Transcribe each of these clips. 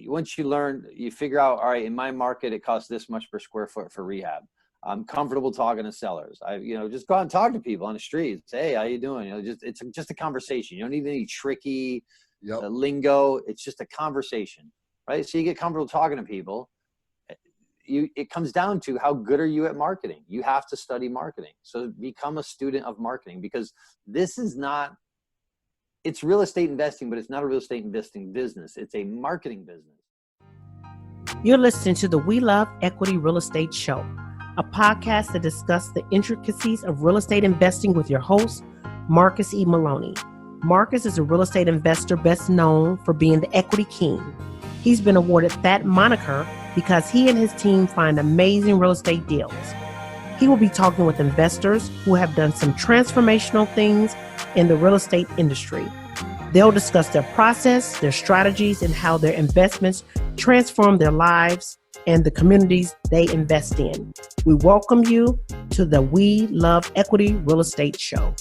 once you learn, you figure out, all right, in my market, it costs this much per square foot for rehab. I'm comfortable talking to sellers. Just go out and talk to people on the street. Say, hey, how you doing? It's just a conversation. You don't need any tricky lingo. It's just a conversation, right? So you get comfortable talking to people. It comes down to how good are you at marketing? You have to study marketing. So become a student of marketing, because it's real estate investing, but it's not a real estate investing business. It's a marketing business. You're listening to the We Love Equity Real Estate Show, a podcast that discusses the intricacies of real estate investing with your host, Marcus E. Maloney. Marcus is a real estate investor best known for being the equity king. He's been awarded that moniker because he and his team find amazing real estate deals. He will be talking with investors who have done some transformational things in the real estate industry. They'll discuss their process, their strategies, and how their investments transform their lives and the communities they invest in. We welcome you to the We Love Equity Real Estate Show.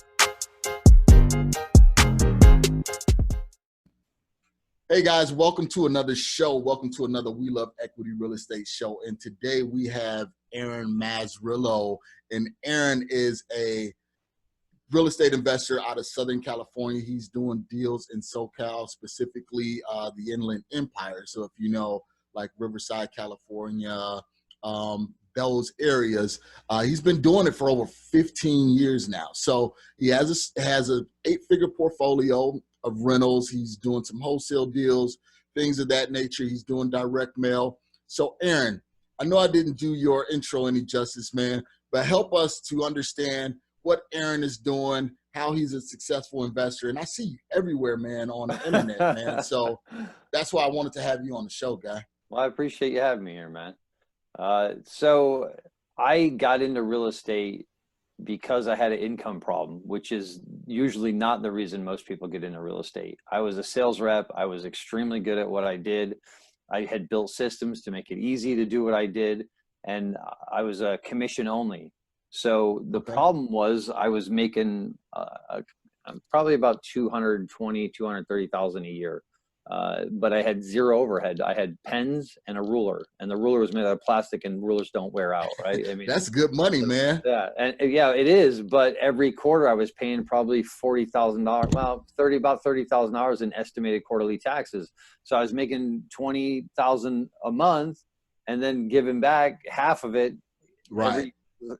Hey guys, welcome to another show. Welcome to another We Love Equity Real Estate Show. And today we have Aaron Mazzrillo. And Aaron is a real estate investor out of Southern California. He's doing deals in SoCal, specifically the Inland Empire. So if you know, like Riverside, California, those areas, he's been doing it for over 15 years now. So he has a 8-figure portfolio of rentals. He's doing some wholesale deals, things of that nature. He's doing direct mail. So Aaron, I know I didn't do your intro any justice, man, but help us to understand what Aaron is doing, how he's a successful investor. And I see you everywhere, man, on the internet, man. So that's why I wanted to have you on the show, guy. Well, I appreciate you having me here, man. So I got into real estate because I had an income problem, which is usually not the reason most people get into real estate. I was a sales rep. I was extremely good at what I did. I had built systems to make it easy to do what I did. And I was a commission only. So the problem was I was making probably about $220,000, $230,000 a year. But I had zero overhead. I had pens and a ruler, and the ruler was made out of plastic, and rulers don't wear out, right? I mean, that's good money, man. Yeah, and yeah, it is. But every quarter, I was paying probably $40,000, about $30,000 in estimated quarterly taxes. So I was making $20,000 a month, and then giving back half of it,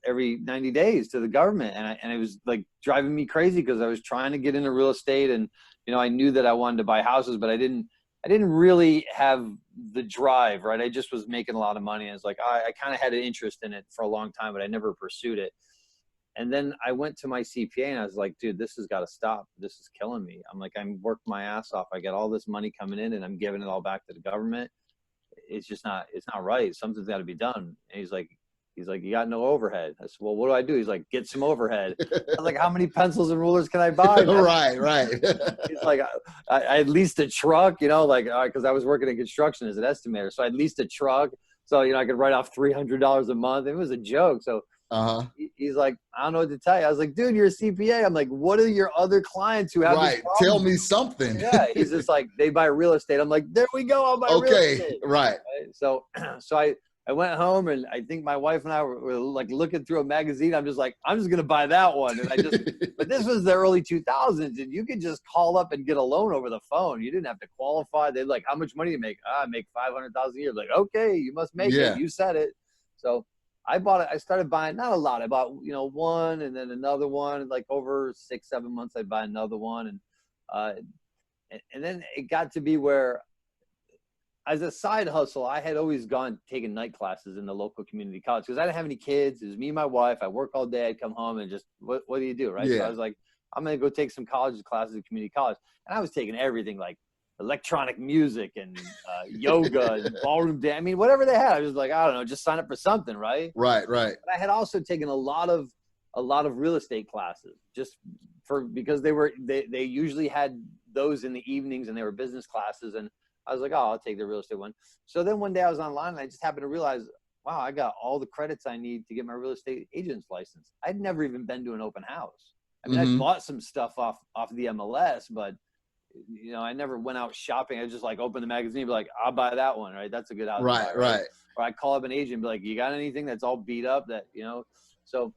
every 90 days to the government, and it was like driving me crazy because I was trying to get into real estate, and I knew that I wanted to buy houses, but I didn't really have the drive, right? I just was making a lot of money. And it's like, I kind of had an interest in it for a long time, but I never pursued it. And then I went to my CPA and I was like, dude, this has got to stop. This is killing me. I'm like, I'm working my ass off. I got all this money coming in and I'm giving it all back to the government. It's not right. Something's got to be done. And he's like, you got no overhead. I said, well, what do I do? He's like, get some overhead. I was like, how many pencils and rulers can I buy? Right. He's like, I leased a truck, because I was working in construction as an estimator. So I leased a truck. So, I could write off $300 a month. It was a joke. So he's like, I don't know what to tell you. I was like, dude, you're a CPA. I'm like, what are your other clients who have this problem? Tell me something. Yeah. He's just like, they buy real estate. I'm like, there we go. I'll buy real estate. Right. So I went home, and I think my wife and I were like looking through a magazine. I'm just like, I'm just going to buy that one. And but this was the early 2000s, and you could just call up and get a loan over the phone. You didn't have to qualify. They're like, how much money do you make? I make $500,000 a year. Like, okay, you must make it. You said it. So I bought it. I started buying, not a lot. I bought, one and then another one. Like over 6-7 months, I'd buy another one. And then it got to be where, as a side hustle, I had always taken night classes in the local community college because I didn't have any kids. It was me and my wife. I work all day. I'd come home and just, what do you do, right? Yeah. So I was like, I'm going to go take some college classes at community college. And I was taking everything like electronic music and yoga and ballroom dance. I mean, whatever they had. I was like, I don't know, just sign up for something, right? Right. But I had also taken a lot of real estate classes because they usually had those in the evenings and they were business classes. And I was like, I'll take the real estate one. So then one day I was online and I just happened to realize, wow, I got all the credits I need to get my real estate agent's license. I'd never even been to an open house. I mean, I bought some stuff off the MLS, but you know, I never went out shopping. I just like open the magazine and be like, I'll buy that one, right? That's a good house to buy, Right. Or I call up an agent and be like, you got anything that's all beat up that, you know? So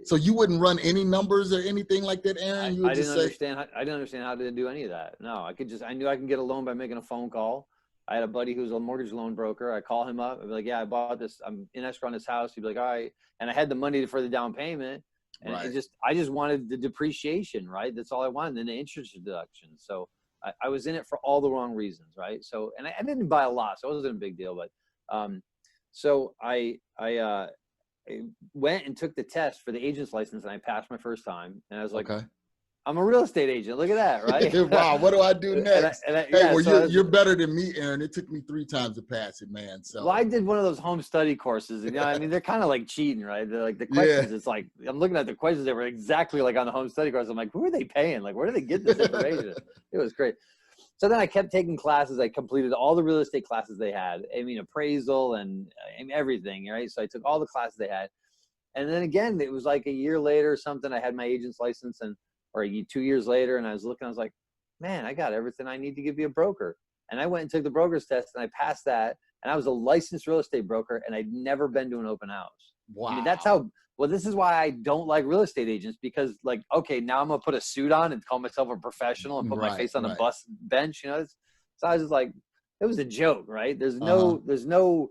so you wouldn't run any numbers or anything like that, Aaron? You would I just didn't say, understand how to do any of that. No, I knew I can get a loan by making a phone call. I had a buddy who's a mortgage loan broker. I call him up. I'd be like, yeah, I bought this. I'm in escrow on this house. He'd be like, all right. And I had the money for the down payment. And right. I just wanted the depreciation, right? That's all I wanted. And the interest deduction. So I was in it for all the wrong reasons, right? So, and I didn't buy a lot, so it wasn't a big deal. But so I went and took the test for the agent's license, and I passed my first time. And I was like, okay. I'm a real estate agent. Look at that, right? Wow, what do I do next? Yeah, hey, well, so you're better than me, Aaron. It took me 3 times to pass it, man. So well, I did one of those home study courses, and I mean, they're kind of like cheating, right? They're like the questions. It's like I'm looking at the questions that were exactly like on the home study course. I'm like, who are they paying? Like, where do they get this information? It was great. So then I kept taking classes. I completed all the real estate classes they had. I mean, appraisal and everything, right? So I took all the classes they had. And then again, it was like a year later or something, I had my agent's license, or 2 years later, and I was looking, I was like, man, I got everything I need to be a broker. And I went and took the broker's test, and I passed that. And I was a licensed real estate broker, and I'd never been to an open house. Wow. I mean, that's how, well, this is why I don't like real estate agents, because like, okay, now I'm going to put a suit on and call myself a professional and put my face on the bus bench, you know? So I was just like, it was a joke, right? There's no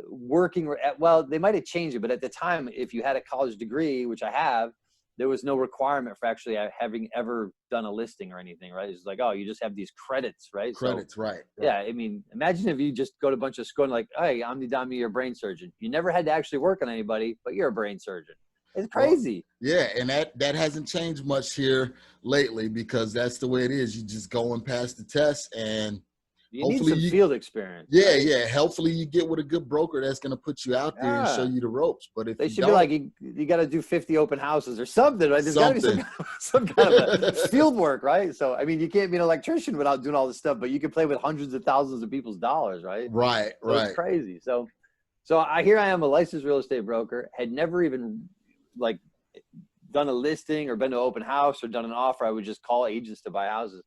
working at, well, they might have changed it, but at the time, if you had a college degree, which I have, there was no requirement for actually having ever done a listing or anything, right? It's like, oh, you just have these credits, right? Credits, right. Yeah, I mean, imagine if you just go to a bunch of school and like, hey, I'm your brain surgeon. You never had to actually work on anybody, but you're a brain surgeon. It's crazy. Well, yeah, and that hasn't changed much here lately, because that's the way it is. You just go and pass the test, and you need some field experience. Yeah, right? yeah. Hopefully you get with a good broker that's going to put you out there and show you the ropes. But if they should be like, you got to do 50 open houses or something, right? There's got to be some kind of field work, right? So, I mean, you can't be an electrician without doing all this stuff, but you can play with hundreds of thousands of people's dollars, right? Right, so It's crazy. So here I am, a licensed real estate broker, had never even like done a listing or been to an open house or done an offer. I would just call agents to buy houses.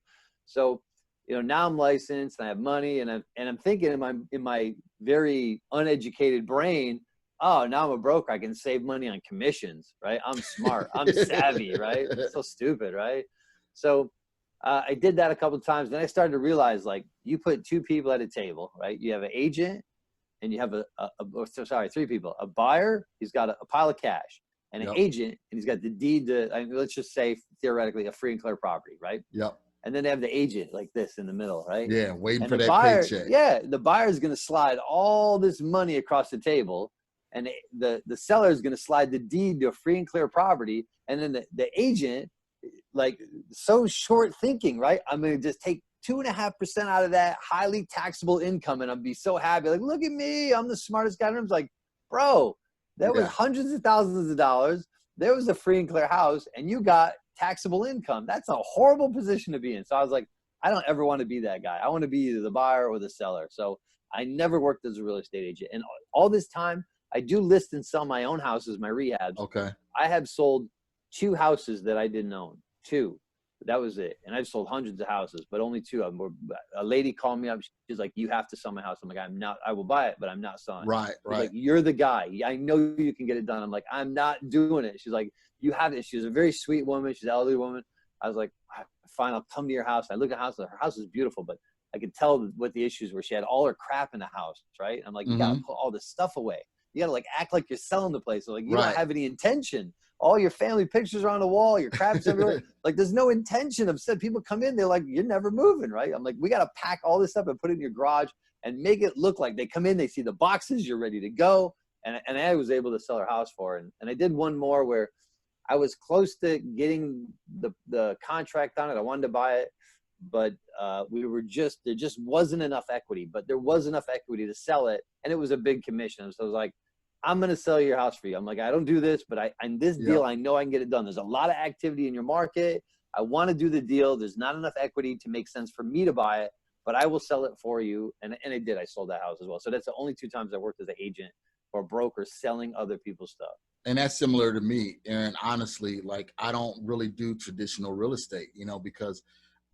So, you know, now I'm licensed and I have money, and I'm thinking in my very uneducated brain, oh, now I'm a broker. I can save money on commissions, right? I'm smart. I'm savvy, right? It's so stupid, right? So I did that a couple of times. Then I started to realize, like, you put 2 people at a table, right? You have an agent, and you have three people. A buyer, he's got a pile of cash, and an agent, and he's got the deed to, I mean, let's just say theoretically, a free and clear property, right? Yep. And then they have the agent like this in the middle, right? Yeah, waiting for that paycheck. Yeah, the buyer is going to slide all this money across the table, and the seller is going to slide the deed to a free and clear property. And then the agent, like, so short thinking, right? I'm going to just take 2.5% out of that highly taxable income, and I'll be so happy. Like, look at me, I'm the smartest guy. And I'm like, bro, that was hundreds of thousands of dollars. There was a free and clear house, and you got taxable income. That's a horrible position to be in. So I was like, I don't ever want to be that guy. I want to be either the buyer or the seller. So I never worked as a real estate agent. And all this time, I do list and sell my own houses, my rehabs. Okay. I have sold 2 houses that I didn't own. 2. That was it. And I've sold hundreds of houses, but only 2 of them were. A lady called me up. She's like, you have to sell my house. I'm like, I'm not. I will buy it, but I'm not selling it. Right. Like, you're the guy. I know you can get it done. I'm like, I'm not doing it. She's like, you have it. She's a very sweet woman. She's an elderly woman. I was like, fine, I'll come to your house. I look at the house. Her house is beautiful, but I could tell what the issues were. She had all her crap in the house, right? I'm like, you got to put all this stuff away. You got to like act like you're selling the place. So like, you don't have any intention. All your family pictures are on the wall. Your crap's everywhere. Like, there's no intention of said. People come in, they're like, you're never moving, right? I'm like, we got to pack all this up and put it in your garage and make it look like they come in, they see the boxes, you're ready to go. And I was able to sell her house for her. And I did one more where I was close to getting the contract on it. I wanted to buy it, but there just wasn't enough equity, but there was enough equity to sell it. And it was a big commission. So I was like, I'm going to sell your house for you. I'm like, I don't do this, but in this deal, I know I can get it done. There's a lot of activity in your market. I want to do the deal. There's not enough equity to make sense for me to buy it, but I will sell it for you. And I did. I sold that house as well. So that's the only 2 times I worked as an agent or broker selling other people's stuff. And that's similar to me, Aaron. Honestly, like, I don't really do traditional real estate, because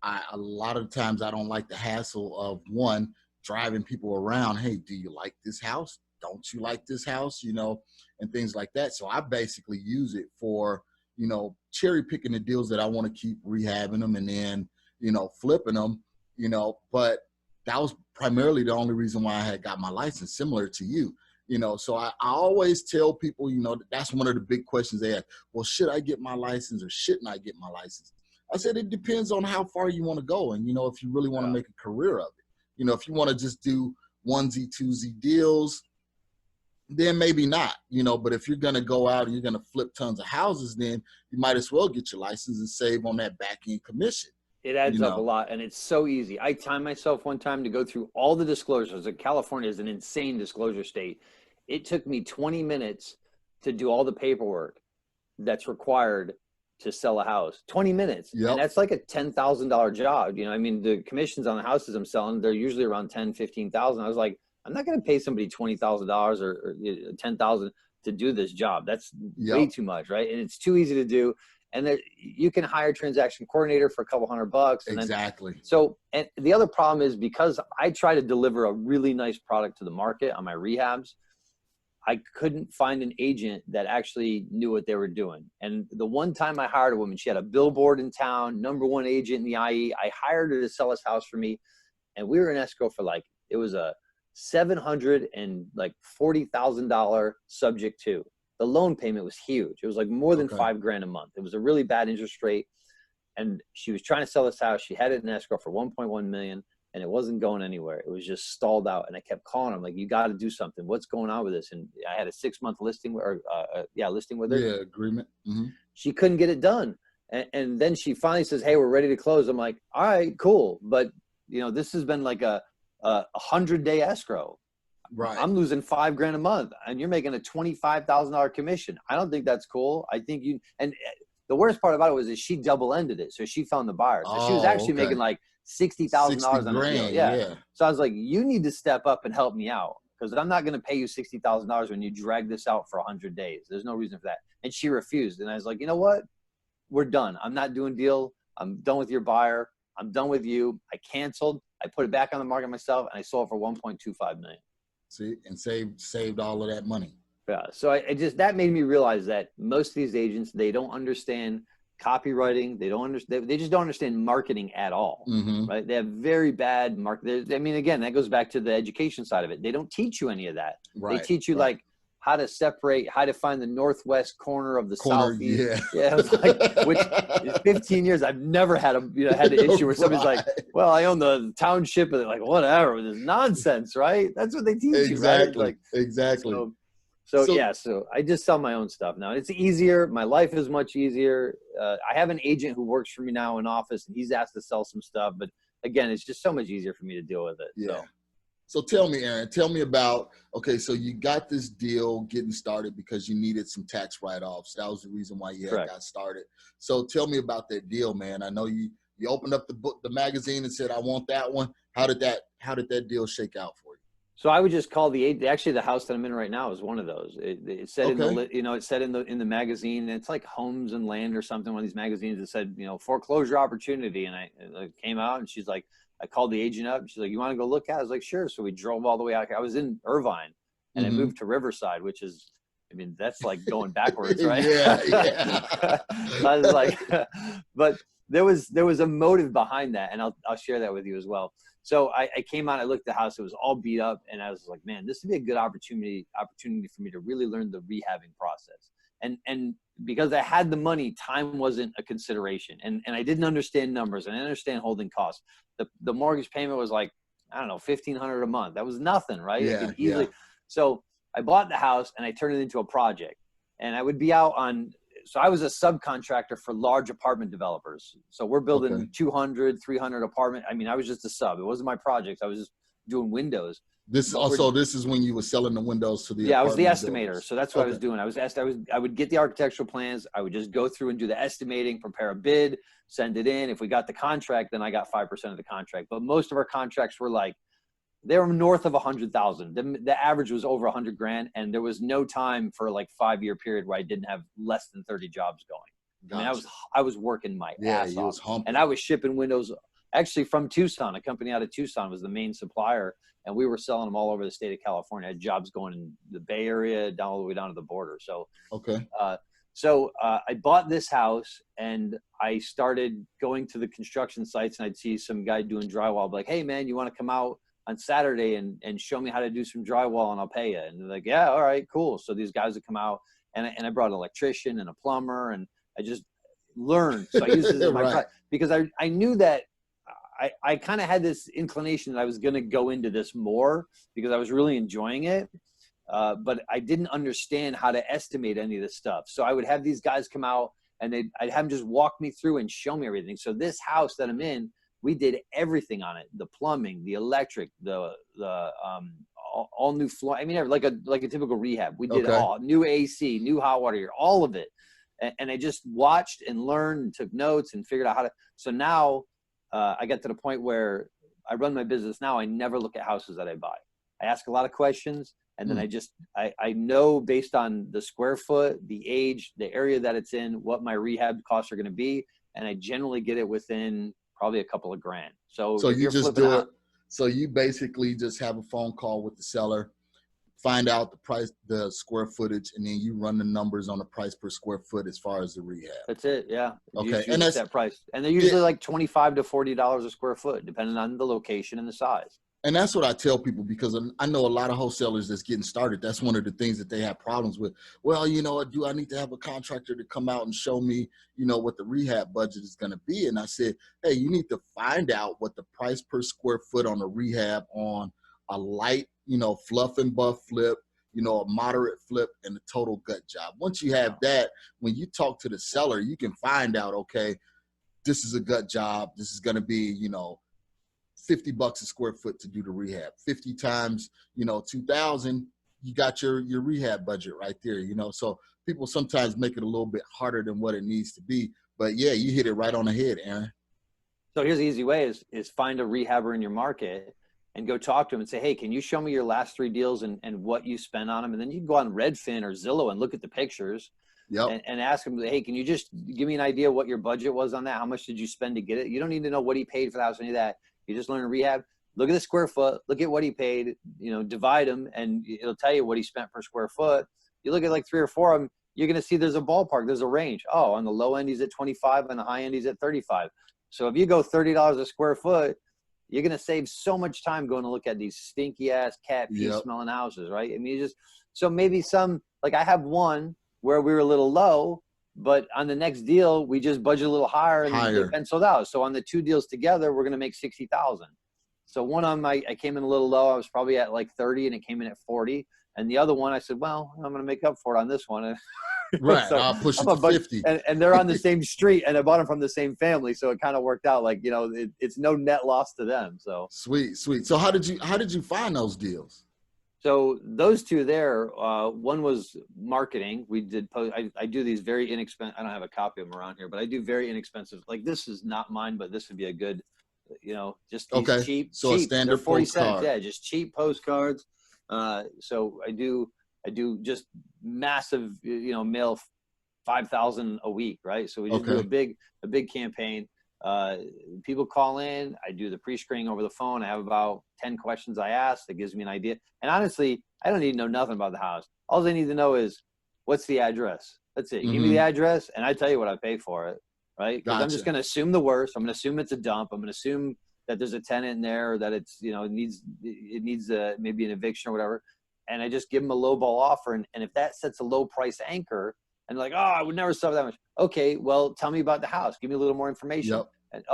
a lot of times I don't like the hassle of one, driving people around. Hey, do you like this house? Don't you like this house? You know, and things like that. So I basically use it for, you know, cherry picking the deals that I want to keep, rehabbing them, and then, you know, flipping them, you know. But that was primarily the only reason why I had got my license, similar to you. You know, so I always tell people, you know, that's one of the big questions they ask. Well, should I get my license or shouldn't I get my license? I said, it depends on how far you want to go. And, you know, if you really want to make a career of it, you know, if you want to just do onesie, twosie deals, then maybe not, you know. But if you're going to go out and you're going to flip tons of houses, then you might as well get your license and save on that back end commission. It adds up a lot, and it's so easy. I timed myself one time to go through all the disclosures. California is an insane disclosure state. It took me 20 minutes to do all the paperwork that's required to sell a house. 20 minutes. Yep. And that's like a $10,000 job. You know, I mean, the commissions on the houses I'm selling, they're usually around 10, 15,000. I was like, I'm not going to pay somebody $20,000 or 10,000 to do this job. That's way too much, right? And it's too easy to do. And then you can hire a transaction coordinator for a couple $100. And exactly. So, and the other problem is, because I try to deliver a really nice product to the market on my rehabs, I couldn't find an agent that actually knew what they were doing. And the one time I hired a woman, she had a billboard in town, #1 agent in the IE. I hired her to sell this house for me. And we were in escrow for like, it was a $740,000 subject to. The loan payment was huge. It was like more than $5,000 a month. It was a really bad interest rate. And she was trying to sell this house. She had it in escrow for $1.1 million, and it wasn't going anywhere. It was just stalled out. And I kept calling her. I'm like, you got to do something. What's going on with this? And I had a 6-month listing, listing with her. Yeah, agreement. Mm-hmm. She couldn't get it done. And then she finally says, hey, we're ready to close. I'm like, all right, cool. But, you know, this has been like a 100-day escrow. Right. I'm losing $5,000 a month, and you're making a $25,000 commission. I don't think that's cool. I think you, and the worst part about it was that she double-ended it. So she found the buyer. So she was actually making like $60,000 on the deal. Yeah. So I was like, you need to step up and help me out, because I'm not going to pay you $60,000 when you drag this out for 100 days. There's no reason for that. And she refused. And I was like, you know what? We're done. I'm not doing deal. I'm done with your buyer. I'm done with you. I canceled. I put it back on the market myself, and I sold it for $1.25 million. See, and saved all of that money. Yeah. So I just, that made me realize that most of these agents, they don't understand copywriting. They don't understand, they just don't understand marketing at all. Mm-hmm. Right. They have very bad market. I mean, again, that goes back to the education side of it. They don't teach you any of that. Right. They teach you like how to separate, how to find the northwest corner of the southeast. Yeah. It was like, which in 15 years, I've never had had an issue where somebody's like, well, I own the township, and they're like, whatever, this is nonsense, right? That's what they teach you, right? Like, exactly. So I just sell my own stuff now. It's easier. My life is much easier. I have an agent who works for me now in office, and he's asked to sell some stuff, but again, it's just so much easier for me to deal with it. Yeah. So tell me, Aaron, about, okay, so you got this deal getting started because you needed some tax write-offs. That was the reason why you had got started. So tell me about that deal, man. I know you opened up the magazine and said, I want that one. How did that deal shake out for you? So I would just call actually the house that I'm in right now is one of those. It said in the, it said in the magazine, and it's like Homes and Land or something, one of these magazines that said, foreclosure opportunity. And I came out, and she's like, I called the agent up, and she's like, you want to go look at it? I was like, sure. So we drove all the way out here. I was in Irvine, and I moved to Riverside, which is, I mean, that's like going backwards, right? Yeah. I was like, but there was a motive behind that, and I'll share that with you as well. So I came out, I looked at the house, it was all beat up, and I was like, man, this would be a good opportunity for me to really learn the rehabbing process. And because I had the money, time wasn't a consideration. And I didn't understand numbers, and I didn't understand holding costs. The mortgage payment was like, I don't know, $1,500 a month. That was nothing, right? Yeah. So I bought the house, and I turned it into a project. And I would be out so I was a subcontractor for large apartment developers. So we're building 200, 300 apartment. I mean, I was just a sub. It wasn't my project. I was just doing windows. This is when you were selling the windows to the I was the estimator. Builders. So that's what I was doing. I would get the architectural plans. I would just go through and do the estimating, prepare a bid, send it in. If we got the contract, then I got 5% of the contract. But most of our contracts were like, they were north of 100,000. The average was over 100 grand. And there was no time for like 5-year period where I didn't have less than 30 jobs going. Gotcha. I mean, I was working my ass off, and I was shipping windows actually from Tucson. A company out of Tucson was the main supplier, and we were selling them all over the state of California. I had jobs going in the Bay Area, down all the way down to the border. So, Okay. I bought this house, and I started going to the construction sites, and I'd see some guy doing drywall. I'd be like, hey man, you want to come out on Saturday and show me how to do some drywall, and I'll pay you? And they're like, yeah, all right, cool. So these guys would come out, and I brought an electrician and a plumber, and I just learned. So I used this as my Right. because I knew that I kind of had this inclination that I was going to go into this more because I was really enjoying it. But I didn't understand how to estimate any of this stuff. So I would have these guys come out, and I'd have them just walk me through and show me everything. So this house that I'm in, we did everything on it: the plumbing, the electric, the all new floor. I mean, like a typical rehab. We did all new AC, new hot water here, all of it. And I just watched and learned and took notes and figured out how to. So now I got to the point where I run my business now. I never look at houses that I buy. I ask a lot of questions. And then I know based on the square foot, the age, the area that it's in, what my rehab costs are going to be. And I generally get it within probably a couple of grand. So you just do it. So you basically just have a phone call with the seller, find out the price, the square footage, and then you run the numbers on the price per square foot as far as the rehab. That's it. Yeah. Okay. And that's that price. And they're usually like $25 to $40 a square foot, depending on the location and the size. And that's what I tell people, because I know a lot of wholesalers that's getting started. That's one of the things that they have problems with. Well, you know, do I need to have a contractor to come out and show me, you know, what the rehab budget is going to be? And I said, hey, you need to find out what the price per square foot on a rehab on a light, you know, fluff and buff flip, you know, a moderate flip, and a total gut job. Once you have that, when you talk to the seller, you can find out, okay, this is a gut job. This is going to be, you know, $50 a square foot to do the rehab. 50 times, you know, 2,000, you got your rehab budget right there, you know. So people sometimes make it a little bit harder than what it needs to be. But yeah, you hit it right on the head, Aaron. So here's the easy way is find a rehabber in your market and go talk to him and say, hey, can you show me your last 3 deals and what you spent on them? And then you can go on Redfin or Zillow and look at the pictures. Yep. And ask him, hey, can you just give me an idea what your budget was on that? How much did you spend to get it? You don't need to know what he paid for the house, any of that. You just learn a rehab. Look at the square foot. Look at what he paid. You know, divide them, and it'll tell you what he spent per square foot. You look at like 3 or 4 of them, you're going to see there's a ballpark. There's a range. Oh, on the low end, he's at 25. On the high end, he's at 35. So if you go $30 a square foot, you're going to save so much time going to look at these stinky ass cat pee smelling houses, right? I mean, so maybe like I have one where we were a little low, but on the next deal, we just budget a little higher and get penciled out. So on the 2 deals together, we're going to make 60,000. So one of them, I came in a little low. I was probably at like 30 and it came in at 40. And the other one, I said, well, I'm going to make up for it on this one. Right. So I'll push it to 50. And they're on the same street, and I bought them from the same family. So it kind of worked out like, you know, it's no net loss to them. So sweet. So how did you find those deals? So those 2 there, one was marketing. We did post. I do these very inexpensive. I don't have a copy of them around here, but I do very inexpensive. Like this is not mine, but this would be a good, you know, just these cheap. So a standard 40 postcard. cents. Yeah, just cheap postcards. So I do just massive, you know, mail 5,000 a week, right? So we just do a big campaign. People call in, I do the pre-screening over the phone. I have about 10 questions I ask that gives me an idea. And honestly, I don't need to know nothing about the house. All I need to know is what's the address. That's it. Give me the address and I tell you what I pay for it, right? Because I'm just going to assume the worst. I'm going to assume it's a dump. I'm going to assume that there's a tenant in there, or that it's, you know, it needs maybe an eviction or whatever. And I just give them a low ball offer. And if that sets a low price anchor, and like, oh, I would never sell that much. Okay, well, tell me about the house. Give me a little more information. Yep. And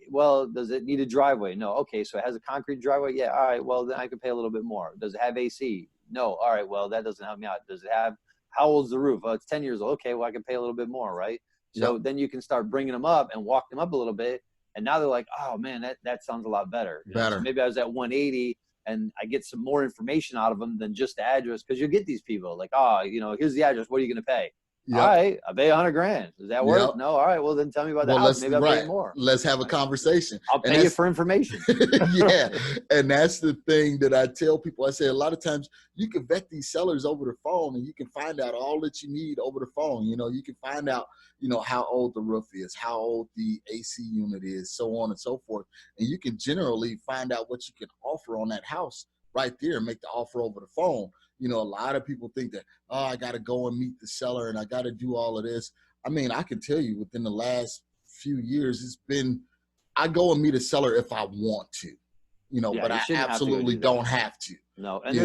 well, does it need a driveway? No. Okay, so it has a concrete driveway. Yeah. All right. Well, then I can pay a little bit more. Does it have AC? No. All right. Well, that doesn't help me out. Does it have? How old's the roof? Oh, it's 10 years old. Okay. Well, I can pay a little bit more, right? So then you can start bringing them up and walk them up a little bit, and now they're like, oh man, that sounds a lot better. You know, so maybe I was at 180. And I get some more information out of them than just the address, because you get these people like, oh, you know, here's the address. What are you going to pay? All right, I pay $100,000. Does that work? Yep. No. All right. Well, then tell me about the Well, house. Maybe I'll pay more. Let's have a conversation. I'll pay you for information. Yeah. And that's the thing that I tell people. I say a lot of times you can vet these sellers over the phone and you can find out all that you need over the phone. You know, you can find out, you know, how old the roof is, how old the AC unit is, so on and so forth. And you can generally find out what you can offer on that house right there and make the offer over the phone. You know, a lot of people think that, oh, I got to go and meet the seller and I got to do all of this. I mean, I can tell you within the last few years, it's been, I go and meet a seller if I want to, you know, but I absolutely don't have to. No. And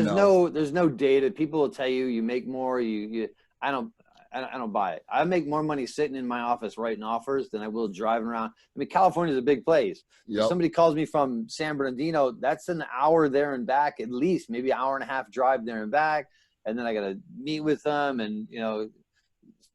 there's no data. People will tell you, you make more, I don't buy it. I make more money sitting in my office writing offers than I will driving around. I mean, California is a big place. Yep. If somebody calls me from San Bernardino, that's an hour there and back, at least maybe an hour and a half drive there and back. And then I got to meet with them. And, you know,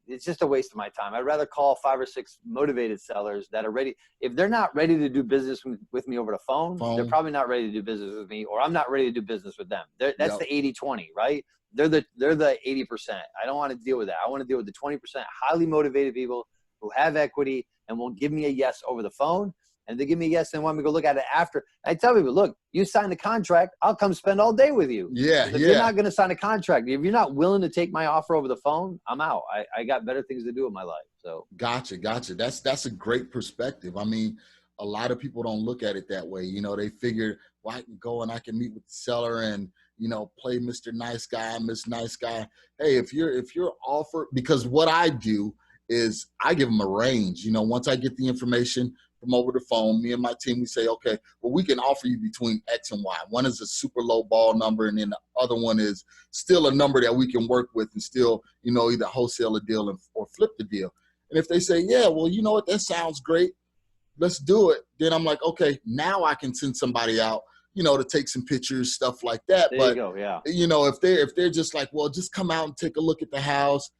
it's just a waste of my time. I'd rather call 5 or 6 motivated sellers that are ready. If they're not ready to do business with me over the phone, they're probably not ready to do business with me, or I'm not ready to do business with them. That's the 80-20, right? They're the 80%. I don't want to deal with that. I want to deal with the 20% highly motivated people who have equity and will give me a yes over the phone. And they give me a yes and want me to go look at it after. I tell people, look, you signed a contract. I'll come spend all day with you. Yeah. If you're not going to sign a contract, if you're not willing to take my offer over the phone, I'm out. I got better things to do in my life. So Gotcha. That's a great perspective. I mean, a lot of people don't look at it that way. You know, they figure, well, I can go and I can meet with the seller and, you know, play Mr. Nice Guy, Miss Nice Guy. Hey, if you're offered, because what I do is I give them a range. You know, once I get the information from over the phone, me and my team, we say, okay, well, we can offer you between X and Y. One is a super low ball number, and then the other one is still a number that we can work with and still, you know, either wholesale a deal or flip the deal. And if they say, yeah, well, you know what, that sounds great, let's do it. Then I'm like, okay, now I can send somebody out, you know, to take some pictures, stuff like that. There you go, yeah. You know, if they're just like, well, just come out and take a look at the house.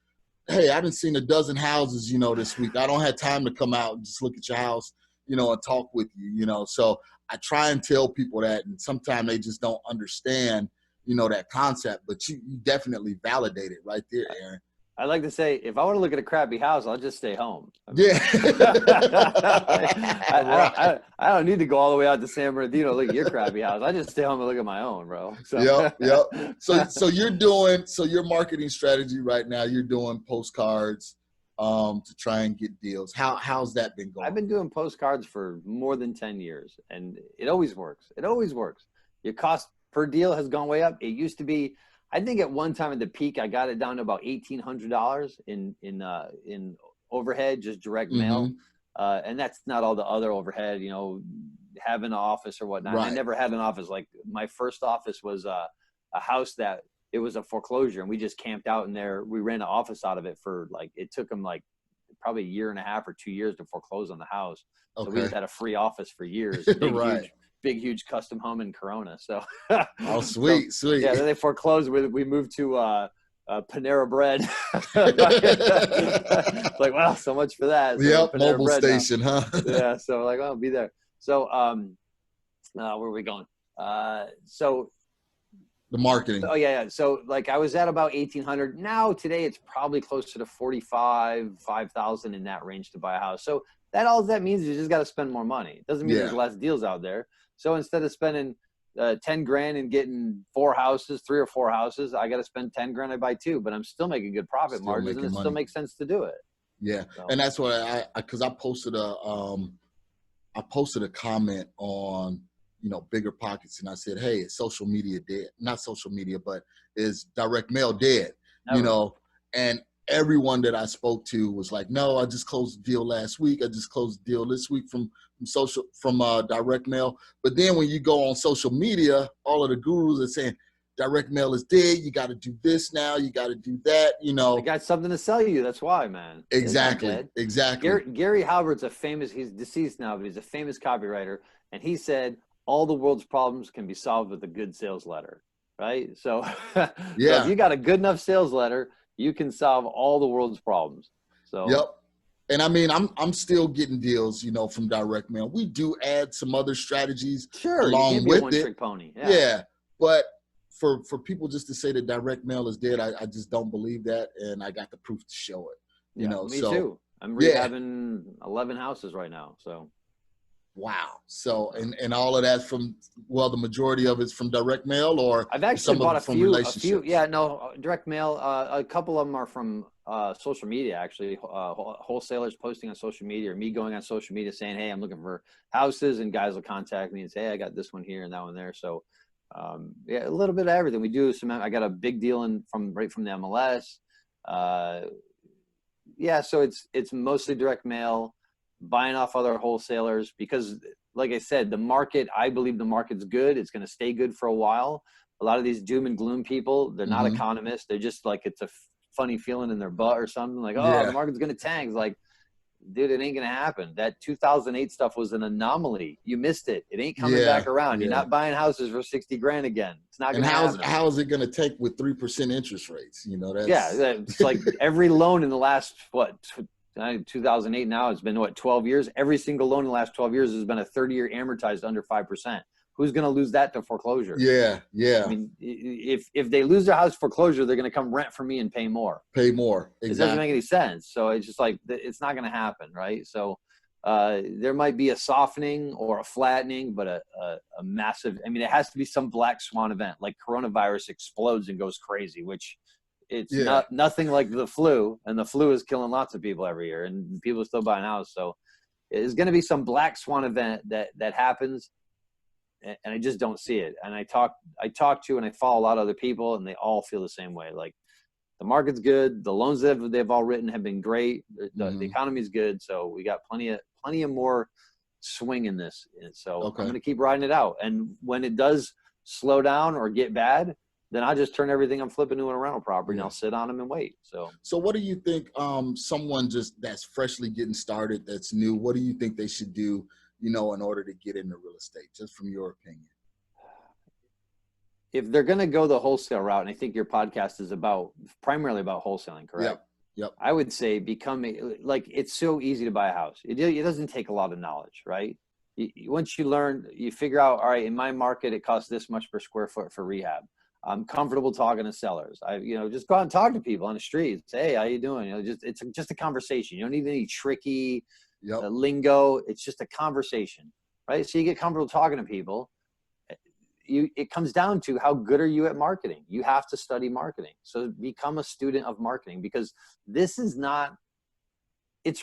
Hey, I done seen a dozen houses, you know, this week. I don't have time to come out and just look at your house, you know, and talk with you, you know. So I try and tell people that, and sometimes they just don't understand, you know, that concept. But you definitely validate it right there, Aaron. I like to say, if I want to look at a crappy house, I'll just stay home. Yeah. I don't need to go all the way out to San Bernardino to look at your crappy house. I just stay home and look at my own, bro. So. Yep. So your marketing strategy right now, you're doing postcards to try and get deals. How's that been going? I've been doing postcards for more than 10 years, and it always works. It always works. Your cost per deal has gone way up. It used to be, I think at one time at the peak, I got it down to about $1,800 in overhead, just direct mail. And that's not all the other overhead, you know, having an office or whatnot. Right. I never had an office. Like my first office was a house that it was a foreclosure, and we just camped out in there. We ran an office out of it for like, it took them like probably 1.5 or 2 years to foreclose on the house. So we just had a free office for years. Big, huge custom home in Corona. So, oh, sweet. Yeah, then they foreclosed. We moved to Panera Bread. Like, wow, so much for that. So yep, mobile station, huh? Yeah, so like, I'll be there. So, where are we going? So the marketing. Oh yeah. So like I was at about 1,800. Now today it's probably closer to 5,000 in that range to buy a house. So all that means is you just got to spend more money. It doesn't mean there's less deals out there. So instead of spending 10 grand and getting 3 or 4 houses, I got to spend 10 grand. I buy 2, but I'm still making good profit margins, and it still makes sense to do it. Yeah. So. And that's what cause I posted a comment on, you know, Bigger Pockets. And I said, hey, is social media dead? Not social media, but is direct mail dead? Never. You know, and everyone that I spoke to was like, no, I just closed the deal last week. I just closed the deal this week from direct mail. But then when you go on social media, all of the gurus are saying direct mail is dead. You got to do this now. You got to do that. You know, they got something to sell you. That's why, man. Exactly. Gary Halbert's he's deceased now, but he's a famous copywriter. And he said, all the world's problems can be solved with a good sales letter. Right. So, so if you got a good enough sales letter, you can solve all the world's problems. So yep. And I mean, I'm still getting deals, you know, from direct mail. We do add some other strategies along with it. Pony. Yeah. But for people just to say that direct mail is dead, I just don't believe that, and I got the proof to show it. You know, me so too. I'm rehabbing 11 houses right now. So wow. So and all of that from, well, the majority of it's from direct mail, or I've actually some bought of it from relationships? Yeah, no, direct mail. A couple of them are from social media, actually. Wholesalers posting on social media, or me going on social media saying, hey, I'm looking for houses, and guys will contact me and say, hey, I got this one here and that one there. So yeah, a little bit of everything. We do some, I got a big deal right from the MLS. Yeah, so it's mostly direct mail, buying off other wholesalers, because like I said, I believe the market's good. It's going to stay good for a while. A lot of these doom and gloom people, they're not economists. They're just like, it's a funny feeling in their butt or something, like, oh, the market's going to tank. It's like, dude, it ain't going to happen. That 2008 stuff was an anomaly. You missed it. It ain't coming back around. You're not buying houses for 60 grand again. It's not going to happen. How is it going to take with 3% interest rates? You know, that's it's like every loan in the last 2008, now it's been 12 years. Every single loan in the last 12 years has been a 30-year amortized under 5%. Who's going to lose that to foreclosure? Yeah. I mean, if they lose their house foreclosure, they're going to come rent from me and pay more. Exactly. It doesn't make any sense. So it's just like, it's not going to happen, right? So there might be a softening or a flattening, but a massive, I mean, it has to be some black swan event, like coronavirus explodes and goes crazy, which it's nothing like the flu, and the flu is killing lots of people every year, and people are still buying houses. So it's going to be some black swan event that happens, and I just don't see it. And I talk to and I follow a lot of other people, and they all feel the same way. Like, the market's good, the loans that they've all written have been great, the economy's good, so we got plenty of more swing in this. And so I'm going to keep riding it out. And when it does slow down or get bad, then I'll just turn everything I'm flipping to a rental property, and I'll sit on them and wait. So what do you think, someone just that's freshly getting started, that's new, what do you think they should do, you know, in order to get into real estate, just from your opinion? If they're going to go the wholesale route, and I think your podcast is primarily about wholesaling, correct? Yep. I would say it's so easy to buy a house. It doesn't take a lot of knowledge, right? Once you learn, you figure out, all right, in my market, it costs this much per square foot for rehab. I'm comfortable talking to sellers. Just go out and talk to people on the street. Say, hey, how you doing? It's just a conversation. You don't need any tricky lingo. It's just a conversation, right? So you get comfortable talking to people. It comes down to, how good are you at marketing? You have to study marketing. So become a student of marketing, because it's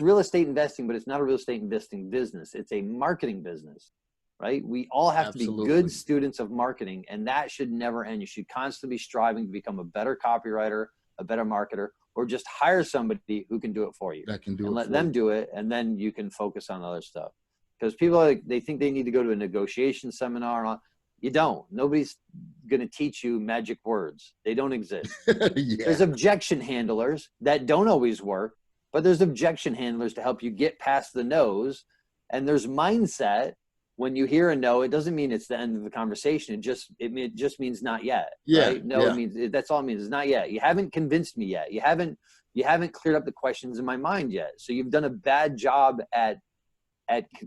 real estate investing, but it's not a real estate investing business. It's a marketing business. Right? We all have to be good students of marketing, and that should never end. You should constantly be striving to become a better copywriter, a better marketer, or just hire somebody who can do it for you. That can do it, and let them do it, and then you can focus on other stuff. Because people they think they need to go to a negotiation seminar and all. You don't. Nobody's going to teach you magic words. They don't exist. There's objection handlers that don't always work, but there's objection handlers to help you get past the no's. And there's mindset. When you hear a no, it doesn't mean it's the end of the conversation. It just means not yet. Right? No, it means, that's all it means. It's not yet. You haven't convinced me yet. You haven't cleared up the questions in my mind yet. So you've done a bad job at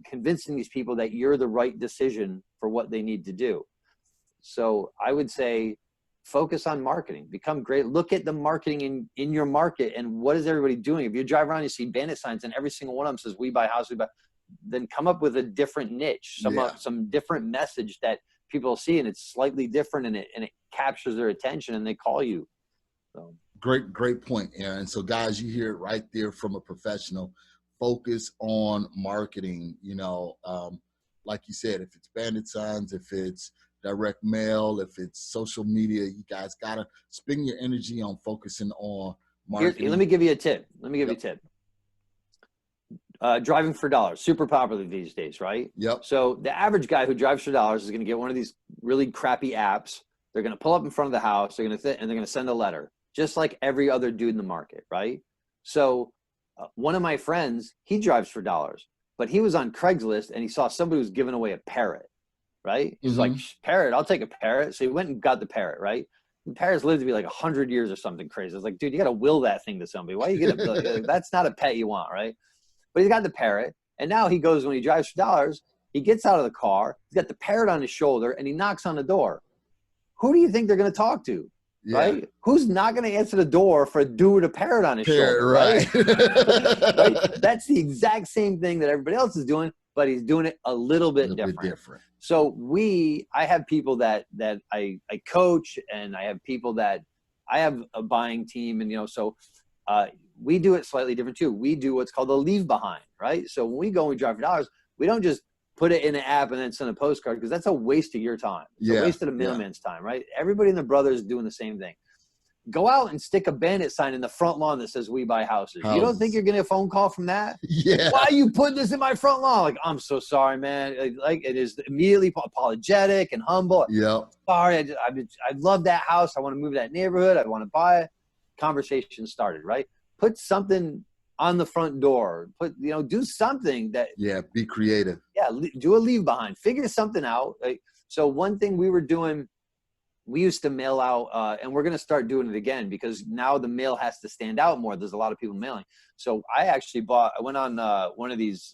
convincing these people that you're the right decision for what they need to do. So I would say, focus on marketing, become great. Look at the marketing in your market, and what is everybody doing? If you drive around, you see bandit signs, and every single one of them says, we buy houses, we buy. Then come up with a different niche, some different message that people see, and it's slightly different, and it captures their attention, and they call you. So. Great point, Aaron. So guys, you hear it right there from a professional. Focus on marketing. Like you said, if it's bandit signs, if it's direct mail, if it's social media, you guys gotta spend your energy on focusing on marketing. Let me give you a tip. Driving for dollars, super popular these days, right? Yep. So the average guy who drives for dollars is going to get one of these really crappy apps. They're going to pull up in front of the house. And they're going to send a letter, just like every other dude in the market, right? So one of my friends, he drives for dollars, but he was on Craigslist and he saw somebody was giving away a parrot, right? He was like, parrot, I'll take a parrot. So he went and got the parrot, right? The parrot's lived to be like 100 years or something crazy. I was like, dude, you got to will that thing to somebody. Why are you going to, that's not a pet you want, right? But he's got the parrot, and now he goes, when he drives for dollars, he gets out of the car, he's got the parrot on his shoulder, and he knocks on the door. who do you think they're going to talk to? Yeah. Right? Who's not going to answer the door for a dude with a parrot on his shoulder? Right. Right? That's the exact same thing that everybody else is doing, but he's doing it a little bit different. So I have people that I coach, and I have people that I have a buying team, and so we do it slightly different too. We do what's called a leave behind, right? So when we go and we drive for dollars, we don't just put it in an app and then send a postcard, because that's a waste of your time. It's a waste of the mailman's time, right? Everybody in the brothers is doing the same thing. Go out and stick a bandit sign in the front lawn that says "We buy houses." You don't think you're getting a phone call from that? Yeah. Why are you putting this in my front lawn? Like, I'm so sorry, man. Like it is immediately apologetic and humble. Yeah. Sorry, I love that house. I want to move to that neighborhood. I want to buy it. Conversation started, right? Put something on the front door. Do something that. Yeah. Be creative. Yeah. Do a leave behind. Figure something out. So one thing we were doing. We used to mail out, and we're going to start doing it again, because now the mail has to stand out more. There's a lot of people mailing. So I went on one of these,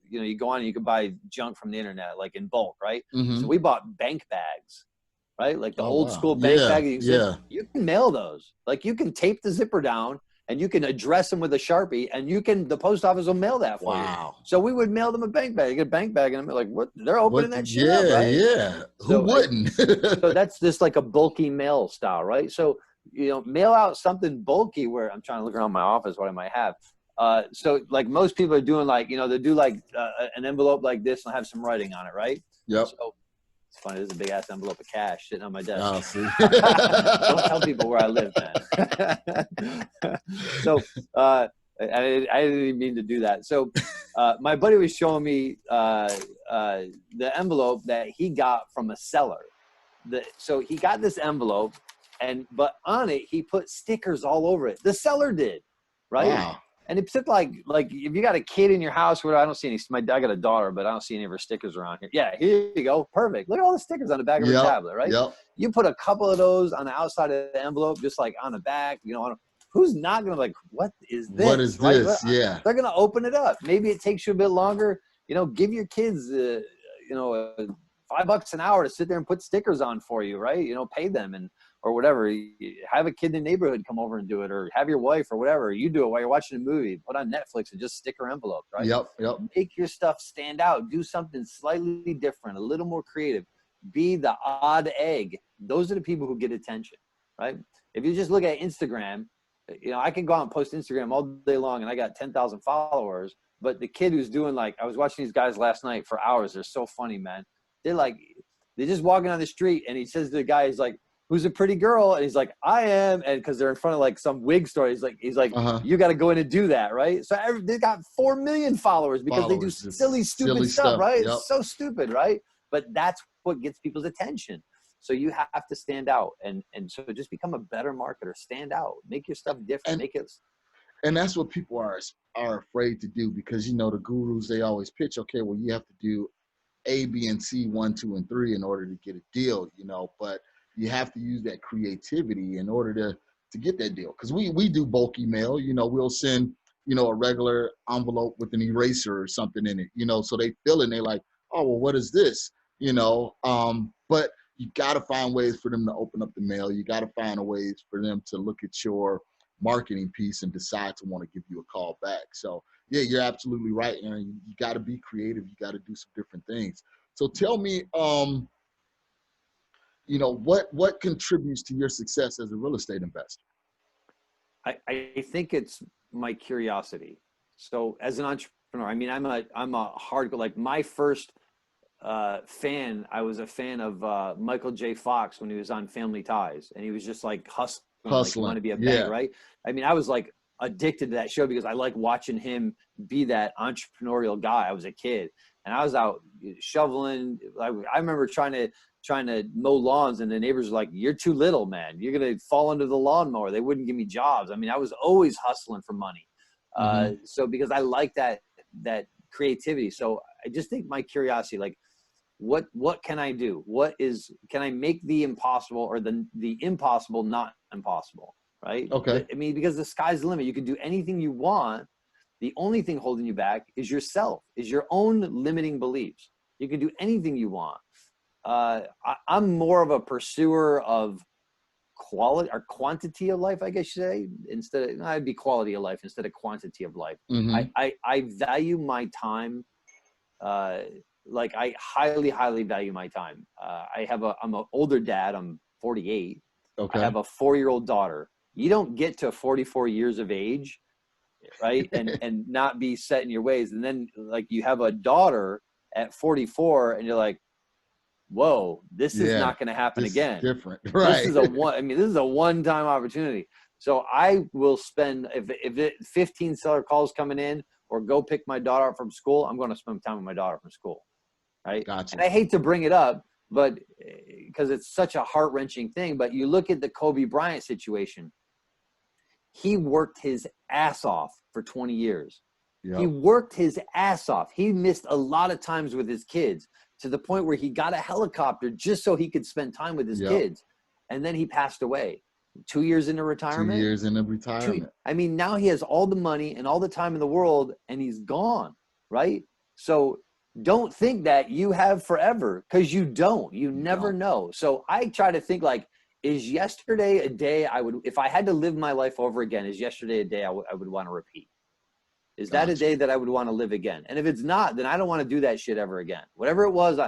you go on and you can buy junk from the internet, like in bulk, right? Mm-hmm. So we bought bank bags, right? Like the old school bank bag. You can mail those. Like you can tape the zipper down, and you can address them with a Sharpie, and the post office will mail that for you. So we would mail them a bank bag. You get a bank bag, and I'm like, what? They're opening that shit up, right? Yeah. Who wouldn't? So that's just like a bulky mail style, right? So, mail out something bulky, where I'm trying to look around my office, what I might have. So like most people are doing, like, they do like an envelope like this and have some writing on it, right? Yep. So, it's funny. There's a big ass envelope of cash sitting on my desk. Oh, see. Don't tell people where I live, man. So I didn't even mean to do that. So my buddy was showing me the envelope that he got from a seller. So he got this envelope, but on it he put stickers all over it. The seller did, right? Wow. And it took like if you got a kid in your house, I don't see any. I got a daughter, but I don't see any of her stickers around here. Yeah, here you go. Perfect. Look at all the stickers on the back of her tablet, right? Yep. You put a couple of those on the outside of the envelope, just like on the back. Who's not gonna what is this? What is right? this? Yeah. They're gonna open it up. Maybe it takes you a bit longer. Give your kids, $5 an hour to sit there and put stickers on for you, right? Pay them or whatever. Have a kid in the neighborhood come over and do it, or have your wife or whatever. You do it while you're watching a movie. Put on Netflix and just sticker envelopes, right? Yep. Make your stuff stand out. Do something slightly different, a little more creative. Be the odd egg. Those are the people who get attention, right? If you just look at Instagram, I can go out and post Instagram all day long, and I got 10,000 followers. But the kid who's doing, I was watching these guys last night for hours. They're so funny, man. They're just walking on the street, and he says to the guy, he's like, "Who's a pretty girl?" And he's like, "I am." And because they're in front of some wig store, he's like, "You got to go in and do that, right?" So they got 4 million followers because they do silly, stupid stuff, right? Yep. It's so stupid, right? But that's what gets people's attention. So you have to stand out, and so just become a better marketer. Stand out, make your stuff different, And that's what people are afraid to do, because the gurus, they always pitch, okay, well, you have to do A, B, and C, 1, 2, and 3 in order to get a deal, but you have to use that creativity in order to get that deal. Because we do bulky mail, we'll send, a regular envelope with an eraser or something in it, so they fill it and they're like, oh, well, what is this? But you got to find ways for them to open up the mail. You got to find ways for them to look at your marketing piece and decide to want to give you a call back. So yeah, you're absolutely right, Aaron. You got to be creative. You got to do some different things. So tell me, what contributes to your success as a real estate investor? I think it's my curiosity. So as an entrepreneur, I'm a hardcore, my first fan, I was a fan of Michael J. Fox when he was on Family Ties, and he was just hustling. Like, you want to be a bank, right? I was addicted to that show because I like watching him be that entrepreneurial guy. I was a kid, and I was out shoveling. I remember trying to mow lawns, and the neighbors were like, "You're too little, man. You're gonna fall under the lawnmower." They wouldn't give me jobs. I was always hustling for money. So because I like that creativity. So I just think my curiosity, what can I do? Can I make the impossible or the impossible not impossible, right? Okay. Because the sky's the limit. You can do anything you want. The only thing holding you back is yourself, is your own limiting beliefs. You can do anything you want. I'm more of a pursuer of quality or quantity of life, I guess you say, I'd be quality of life instead of quantity of life. Mm-hmm. I value my time. Like I highly value my time. I'm an older dad. I'm 48. Okay. I have a 4-year-old daughter. You don't get to 44 years of age, right? And not be set in your ways. And then like you have a daughter at 44 and you're like, whoa, this is not going to happen again. Different, right? This is a one-time opportunity. So I will spend, if 15 seller calls coming in or go pick my daughter up from school, I'm going to spend time with my daughter from school. Right. Gotcha. And I hate to bring it up, but because it's such a heart-wrenching thing, but you look at the Kobe Bryant situation. He worked his ass off for 20 years. Yep. He worked his ass off. He missed a lot of times with his kids to the point where he got a helicopter just so he could spend time with his kids. And then he passed away. 2 years into retirement. 2 years into retirement. I mean, now he has all the money and all the time in the world and he's gone. Right. So don't think that you have forever, because you don't. You never know. So I try to think like, is yesterday a day if I had to live my life over again, is yesterday a day I would want to repeat? Is that a day that I would want to live again? And if it's not, then I don't want to do that shit ever again. Whatever it was,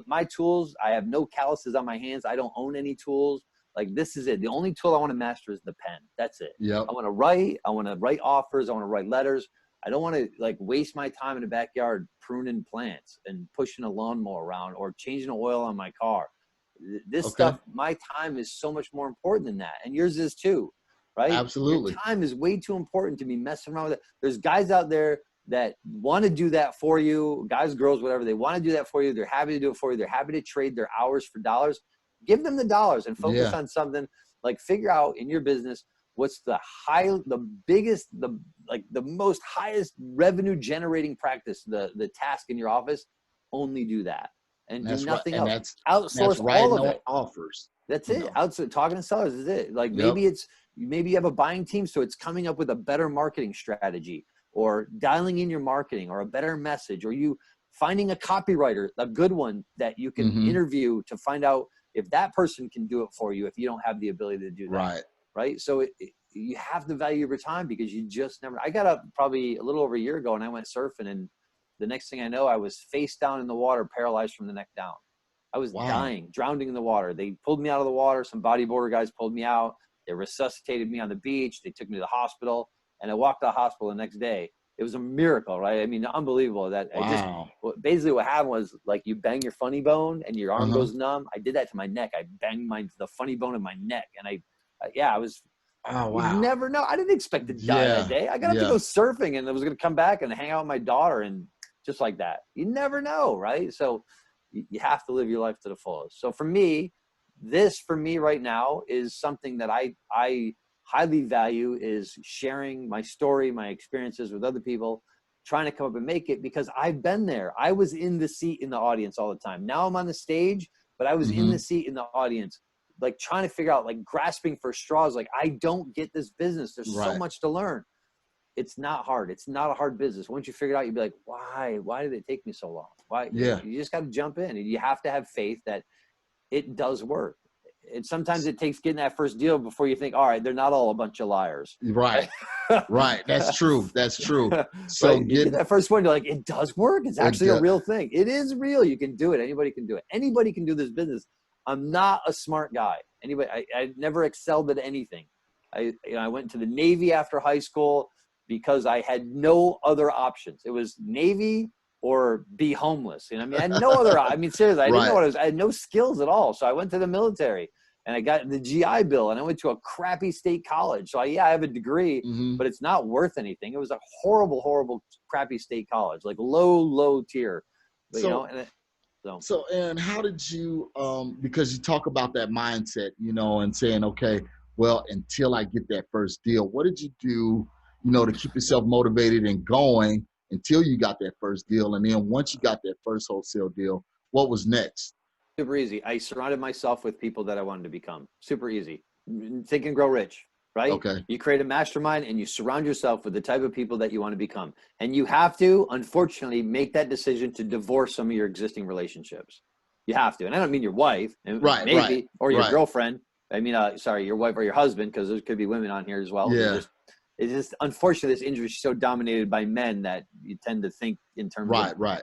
my tools, I have no calluses on my hands. I don't own any tools. Like, this is it. The only tool I want to master is the pen. That's it. Yep. I want to write offers. I want to write letters. I don't want to like waste my time in the backyard pruning plants and pushing a lawnmower around or changing the oil on my car. This stuff, my time is so much more important than that. And yours is too, right? Absolutely. Your time is way too important to be messing around with it. There's guys out there that want to do that for you, guys, girls, whatever. They want to do that for you. They're happy to do it for you. They're happy to trade their hours for dollars. Give them the dollars and focus on something. Like, figure out in your business what's the most highest revenue generating practice, the task in your office. Only do that and do nothing else. Outsource all of it. Offers. That's it. Outsource, talking to sellers is it. Like, maybe you have a buying team, so it's coming up with a better marketing strategy, or dialing in your marketing, or a better message, or you finding a copywriter, a good one that you can interview to find out if that person can do it for you if you don't have the ability to do that. Right. So you have to value your time, because you just never. I got up probably a little over a year ago and I went surfing, and the next thing I know, I was face down in the water, paralyzed from the neck down. I was dying, drowning in the water. They pulled me out of the water. Some bodyboarder guys pulled me out. They resuscitated me on the beach. They took me to the hospital, and I walked to the hospital the next day. It was a miracle, right? I mean, unbelievable. Basically what happened was, like, you bang your funny bone and your arm goes numb. I did that to my neck. I banged the funny bone in my neck, and I was. Oh, wow. You never know. I didn't expect to die that day. I got up to go surfing, and I was going to come back and hang out with my daughter, and just like that. You never know, right? So you have to live your life to the fullest. So for me right now is something that I highly value, is sharing my story, my experiences with other people, trying to come up and make it, because I've been there. I was in the seat in the audience all the time. Now I'm on the stage, but I was in the seat in the audience, like trying to figure out, like grasping for straws. Like, I don't get this business. There's so much to learn. It's not hard. It's not a hard business. Once you figure it out, you'd be like, why did it take me so long? Why? You just got to jump in, and you have to have faith that it does work. And sometimes it takes getting that first deal before you think, all right, they're not all a bunch of liars. Right. Right. That's true. That's true. So you get that first one, you're like, it does work. It's actually a real thing. It is real. You can do it. Anybody can do it. Anybody can do this business. I'm not a smart guy. I never excelled at anything. I went to the Navy after high school because I had no other options. It was Navy or be homeless. I had no other. Seriously, I didn't know what it was. I had no skills at all. So I went to the military, and I got the GI Bill, and I went to a crappy state college. So I have a degree, but it's not worth anything. It was a horrible, crappy state college, like low tier. But, So, Aaron, how did you, because you talk about that mindset, and saying, okay, well, until I get that first deal, what did you do, to keep yourself motivated and going until you got that first deal? And then once you got that first wholesale deal, what was next? Super easy. I surrounded myself with people that I wanted to become. Super easy. Think and Grow Rich, right? Okay. You create a mastermind, and you surround yourself with the type of people that you want to become. And you have to, unfortunately, make that decision to divorce some of your existing relationships. You have to. And I don't mean your wife, and Right, maybe, or your right. girlfriend. I mean, sorry, your wife or your husband, because there could be women on here as well. Yeah. It's just unfortunately, this industry is so dominated by men that you tend to think in terms of. Right.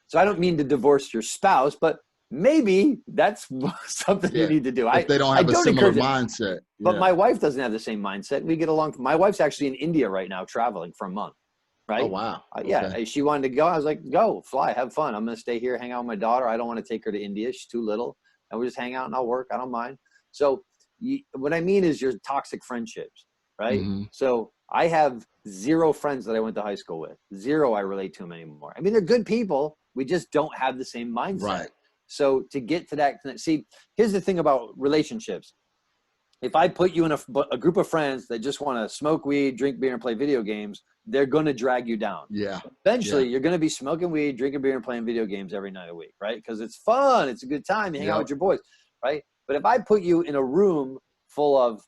So I don't mean to divorce your spouse, but maybe that's something you need to do. If they don't have a similar mindset. But my wife doesn't have the same mindset. We get along. My wife's actually in India right now traveling for a month. Right? Oh, wow. Yeah. She wanted to go. I was like, go, fly, have fun. I'm going to stay here, hang out with my daughter. I don't want to take her to India. She's too little. And we just hang out and I'll work. I don't mind. So what I mean is your toxic friendships, right? Mm-hmm. So I have 0 friends that I went to high school with. 0 I relate to them anymore. I mean, they're good people. We just don't have the same mindset. Right. So to get to that, see, here's the thing about relationships. If I put you in a group of friends that just want to smoke weed, drink beer, and play video games, they're going to drag you down. Yeah. Eventually, you're going to be smoking weed, drinking beer, and playing video games every night of the week, right? Because it's fun. It's a good time. You hang out with your boys, right? But if I put you in a room full of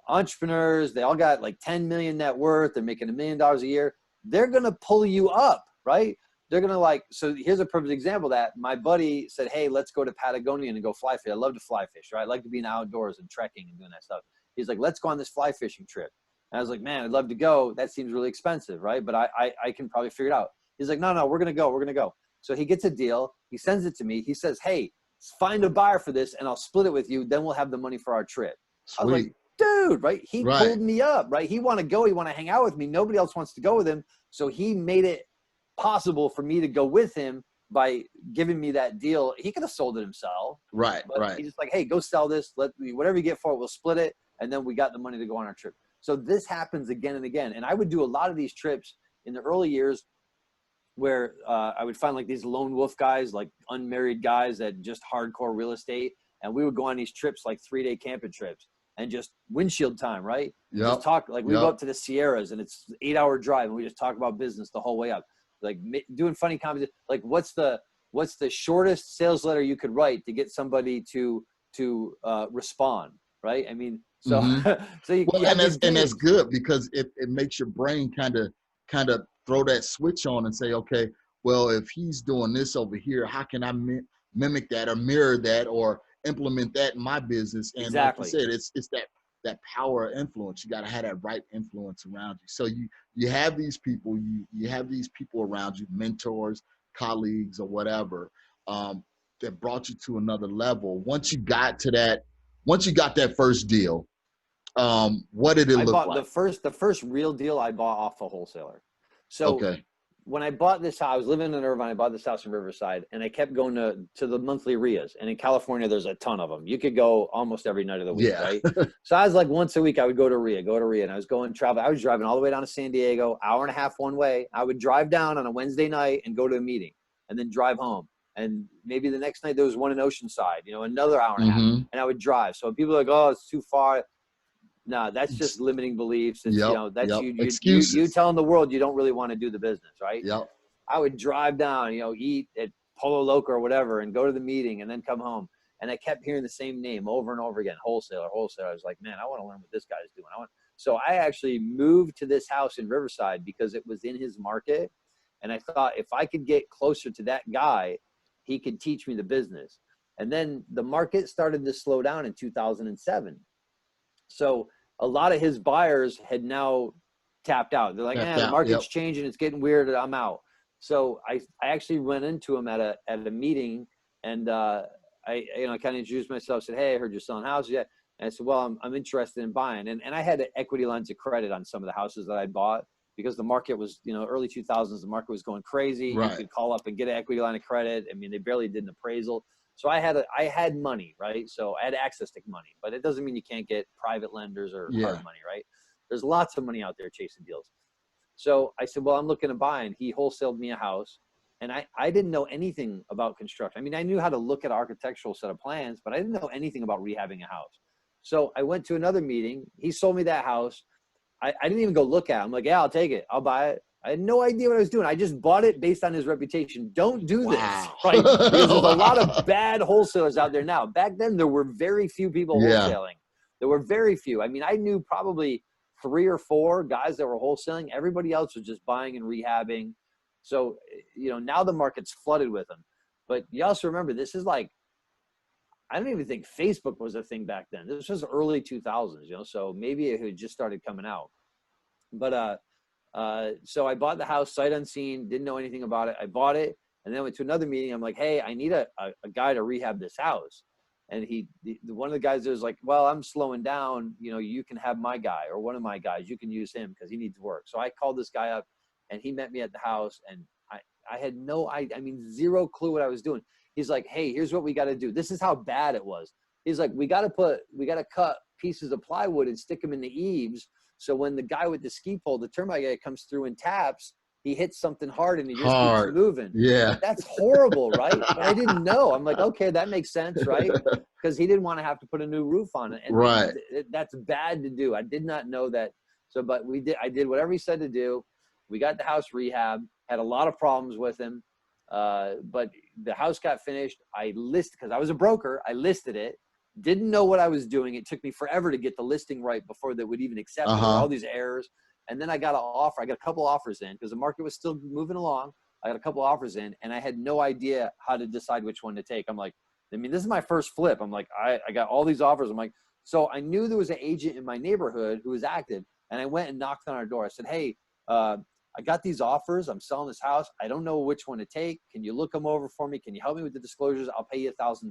entrepreneurs, they all got like 10 million net worth, they're making $1 million a year, they're going to pull you up, right? They're going to so here's a perfect example of that. My buddy said, hey, let's go to Patagonia and go fly fish. I love to fly fish, right? I like to be in the outdoors and trekking and doing that stuff. He's like, let's go on this fly fishing trip. And I was like, man, I'd love to go. That seems really expensive, right? But I can probably figure it out. He's like, no, we're going to go. We're going to go. So he gets a deal. He sends it to me. He says, hey, find a buyer for this and I'll split it with you. Then we'll have the money for our trip. Sweet. I was like, dude, right? He pulled me up, right? He want to go. He want to hang out with me. Nobody else wants to go with him. So he made it possible for me to go with him by giving me that deal. He could have sold it himself. Right. He's just like, hey, go sell this. Whatever you get for it, we'll split it. And then we got the money to go on our trip. So this happens again and again. And I would do a lot of these trips in the early years where I would find like these lone wolf guys, like unmarried guys that just hardcore real estate. And we would go on these trips, like 3-day camping trips and just windshield time, right? Just talk, like we go up to the Sierras and it's an 8-hour drive and we just talk about business the whole way up. Like doing funny comments, like what's the shortest sales letter you could write to get somebody to respond, right? I mean, so so you, and that's good because it makes your brain kind of throw that switch on and say, okay, well, if he's doing this over here, how can I mimic that or mirror that or implement that in my business? And exactly. Like you said, it's that power of influence. You got to have that right influence around you. So you have these people, you have these people around you, mentors, colleagues, or whatever, that brought you to another level. Once you got that first deal, what did it look like? The first real deal I bought off a wholesaler. So when I bought this house, I was living in Irvine. I bought this house in Riverside, and I kept going to the monthly RIAs. And in California, there's a ton of them. You could go almost every night of the week, right? So I was like, once a week, I would go to RIA, and I was going travel. I was driving all the way down to San Diego, hour and a half one way. I would drive down on a Wednesday night and go to a meeting, and then drive home. And maybe the next night there was one in Oceanside, another hour and a half, and I would drive. So people are like, oh, it's too far. No, that's just limiting beliefs. It's, that's you telling the world you don't really want to do the business, right? Yep. I would drive down, eat at Polo Loco or whatever and go to the meeting and then come home. And I kept hearing the same name over and over again, wholesaler. I was like, man, I want to learn what this guy's doing. So I actually moved to this house in Riverside because it was in his market. And I thought if I could get closer to that guy, he could teach me the business. And then the market started to slow down in 2007. So a lot of his buyers had now tapped out. They're like, the market's changing. It's getting weird. I'm out. So I actually went into him at a meeting, and I kind of introduced myself, said, hey, I heard you're selling houses yet. And I said, well, I'm interested in buying. And I had equity lines of credit on some of the houses that I bought because the market was, early 2000s, the market was going crazy. Right. You could call up and get an equity line of credit. I mean, they barely did an appraisal. So I had money, right? So I had access to money, but it doesn't mean you can't get private lenders or hard money, right? There's lots of money out there chasing deals. So I said, well, I'm looking to buy, and he wholesaled me a house. And I didn't know anything about construction. I mean, I knew how to look at an architectural set of plans, but I didn't know anything about rehabbing a house. So I went to another meeting. He sold me that house. I didn't even go look at it. I'm like, yeah, I'll take it. I'll buy it. I had no idea what I was doing. I just bought it based on his reputation. Don't do this, right? Because there's a lot of bad wholesalers out there now. Back then, there were very few people wholesaling. There were very few. I mean, I knew probably 3 or 4 guys that were wholesaling. Everybody else was just buying and rehabbing. So, now the market's flooded with them. But you also remember, this is like, I don't even think Facebook was a thing back then. This was early 2000s, you know, so maybe it had just started coming out. But so I bought the house sight unseen, didn't know anything about it. I bought it, and then went to another meeting. I'm like, hey, I need a guy to rehab this house. And one of the guys was like, well, I'm slowing down. You know, you can have my guy, or one of my guys. You can use him because he needs work. So I called this guy up, and he met me at the house, and I had zero clue what I was doing. He's like, hey, here's what we got to do. This is how bad it was. He's like, we got to cut pieces of plywood and stick them in the eaves. So when the guy with the ski pole, the termite guy, comes through and taps, he hits something hard and he just keeps moving. Yeah. That's horrible, right? But I didn't know. I'm like, okay, that makes sense, right? Because he didn't want to have to put a new roof on it. And right. That's bad to do. I did not know that. So, but I did whatever he said to do. We got the house rehab, had a lot of problems with him. But the house got finished. Because I was a broker, I listed it. Didn't know what I was doing. It took me forever to get the listing right before they would even accept it. All these errors. And then I got an offer. I got a couple offers in because the market was still moving along. I got a couple offers in, and I had no idea how to decide which one to take. I'm like, this is my first flip. I'm like, I got all these offers. I'm like, so I knew there was an agent in my neighborhood who was active, and I went and knocked on our door. I said, hey, I got these offers. I'm selling this house. I don't know which one to take. Can you look them over for me? Can you help me with the disclosures? I'll pay you $1,000.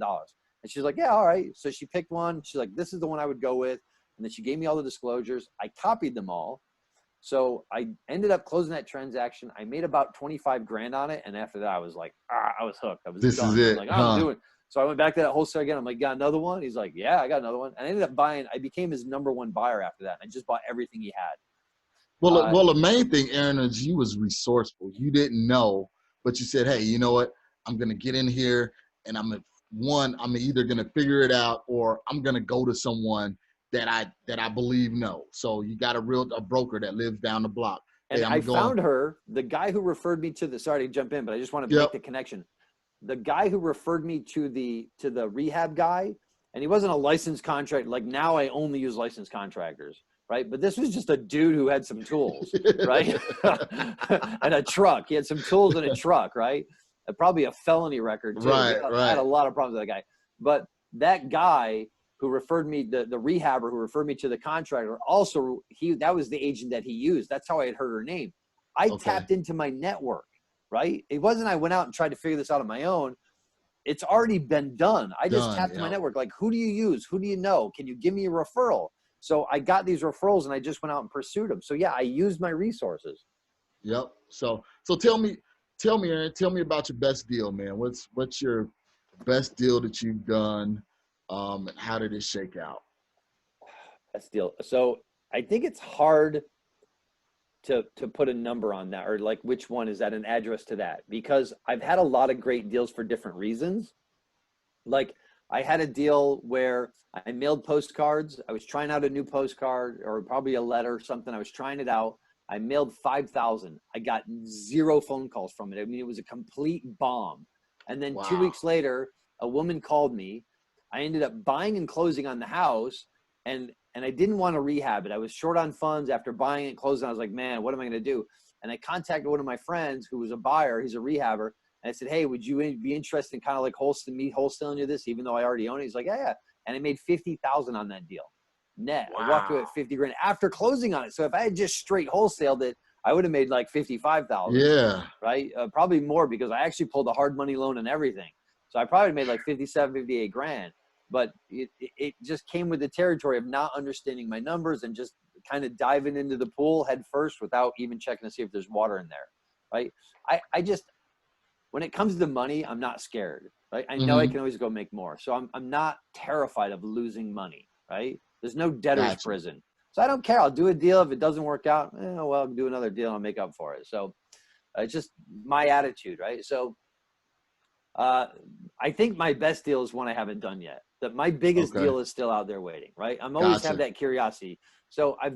And she's like, yeah, all right. So she picked one. She's like, this is the one I would go with. And then she gave me all the disclosures. I copied them all. So I ended up closing that transaction. I made about 25 grand on it. And after that, I was like, I was hooked. I was this done. is it. I'm like, I'm doing it. So I went back to that wholesaler again. I'm like, got another one? He's like, yeah, I got another one. And I ended up buying. I became his #1 buyer after that. I just bought everything he had. Well, the main thing, Aaron, is you was resourceful. You didn't know, but you said, hey, you know what? I'm going to get in here, and I'm either going to figure it out, or I'm going to go to someone that I believe know. So you got a broker that lives down the block. And hey, I found her, the guy who referred me to sorry to jump in, but I just want to make the connection. The guy who referred me to the rehab guy, and he wasn't a licensed contractor. Like now I only use licensed contractors. Right. But this was just a dude who had some tools, right? And a truck. He had some tools and a truck, right? Probably a felony record, too. Right. I had a lot of problems with that guy. But that guy who referred me, the rehabber who referred me to the contractor, also, that was the agent that he used. That's how I had heard her name. I tapped into my network, right? It wasn't I went out and tried to figure this out on my own. It's already been done. I just tapped my network. Like, who do you use? Who do you know? Can you give me a referral? So I got these referrals and I just went out and pursued them. So yeah, I used my resources. Yep. So tell me, Aaron, tell me about your best deal, man. What's your best deal that you've done? And how did it shake out? Best deal. So I think it's hard to put a number on that, or like which one is that an address to that, because I've had a lot of great deals for different reasons. Like I had a deal where I mailed postcards. I was trying out a new postcard or probably a letter or something. I was trying it out. I mailed 5,000. I got 0 phone calls from it. I mean, it was a complete bomb. And then 2 weeks later, a woman called me. I ended up buying and closing on the house, and I didn't want to rehab it. I was short on funds after buying it and closing. I was like, man, what am I going to do? And I contacted one of my friends who was a buyer. He's a rehabber. And I said, hey, would you be interested in kind of like wholesaling you this, even though I already own it? He's like, yeah. And I made 50,000 on that deal net. I walked away at 50 grand after closing on it. So if I had just straight wholesaled it, I would have made like 55,000. Yeah. Right. Probably more, because I actually pulled a hard money loan and everything. So I probably made like 57, 58 grand. But it just came with the territory of not understanding my numbers and just kind of diving into the pool head first without even checking to see if there's water in there. Right. I just, when it comes to money, I'm not scared. Right. I know I can always go make more. So I'm not terrified of losing money. Right. There's no debtor's prison. So I don't care. I'll do a deal. If it doesn't work out, well, I'll do another deal and I'll make up for it. So it's just my attitude. Right. So I think my best deal is one I haven't done yet. That my biggest deal is still out there waiting. Right. I'm always have that curiosity. So I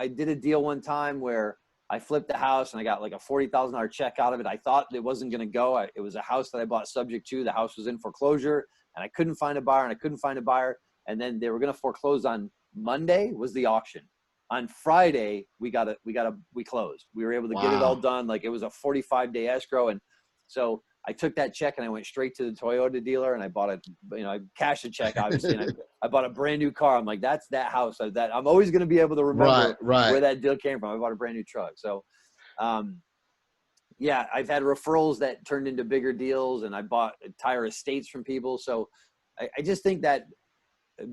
did a deal one time where I flipped the house and I got like a $40,000 check out of it. I thought it wasn't going to go. It was a house that I bought subject to. The house was in foreclosure and I couldn't find a buyer and then they were going to foreclose on Monday was the auction. On Friday, we closed. We were able to get it all done. Like it was a 45-day escrow. And so I took that check and I went straight to the Toyota dealer and I bought I cashed a check, obviously, and I bought a brand new car. I'm like, that's that house that I'm always going to be able to remember where that deal came from. I bought a brand new truck. So, yeah, I've had referrals that turned into bigger deals, and I bought entire estates from people. So I just think that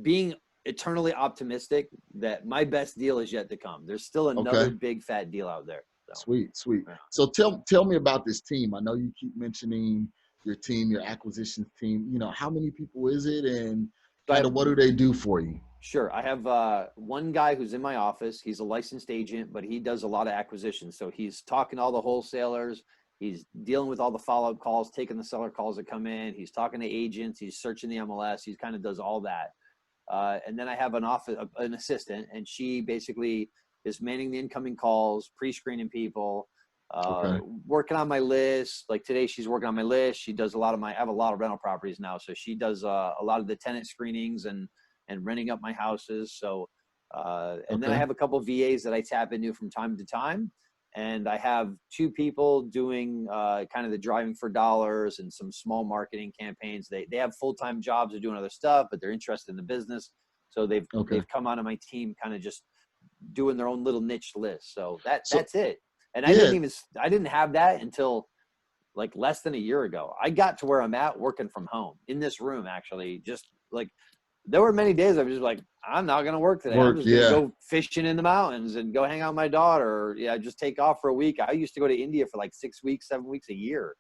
being eternally optimistic that my best deal is yet to come. There's still another big fat deal out there. So. Sweet. Yeah. So tell me about this team. I know you keep mentioning your team, your acquisitions team. You know, how many people is it, and kind of what do they do for you? Sure. I have one guy who's in my office. He's a licensed agent, but he does a lot of acquisitions. So he's talking to all the wholesalers. He's dealing with all the follow-up calls, taking the seller calls that come in. He's talking to agents. He's searching the MLS. He kind of does all that. And then I have an assistant, and she basically is manning the incoming calls, pre-screening people, working on my list. Like today, she's working on my list. She does I have a lot of rental properties now. So she does a lot of the tenant screenings and renting up my houses. So, and then I have a couple of VAs that I tap into from time to time. And I have two people doing kind of the driving for dollars and some small marketing campaigns. They have full-time jobs, they're doing other stuff, but they're interested in the business. So they've come onto my team kind of just doing their own little niche list. So that's it. And I didn't have that until like less than a year ago. I got to where I'm at working from home in this room, actually. Just like there were many days I was just like, I'm not going to work today. I'm just going to go fishing in the mountains and go hang out with my daughter. Or, just take off for a week. I used to go to India for like 6 weeks, 7 weeks a year.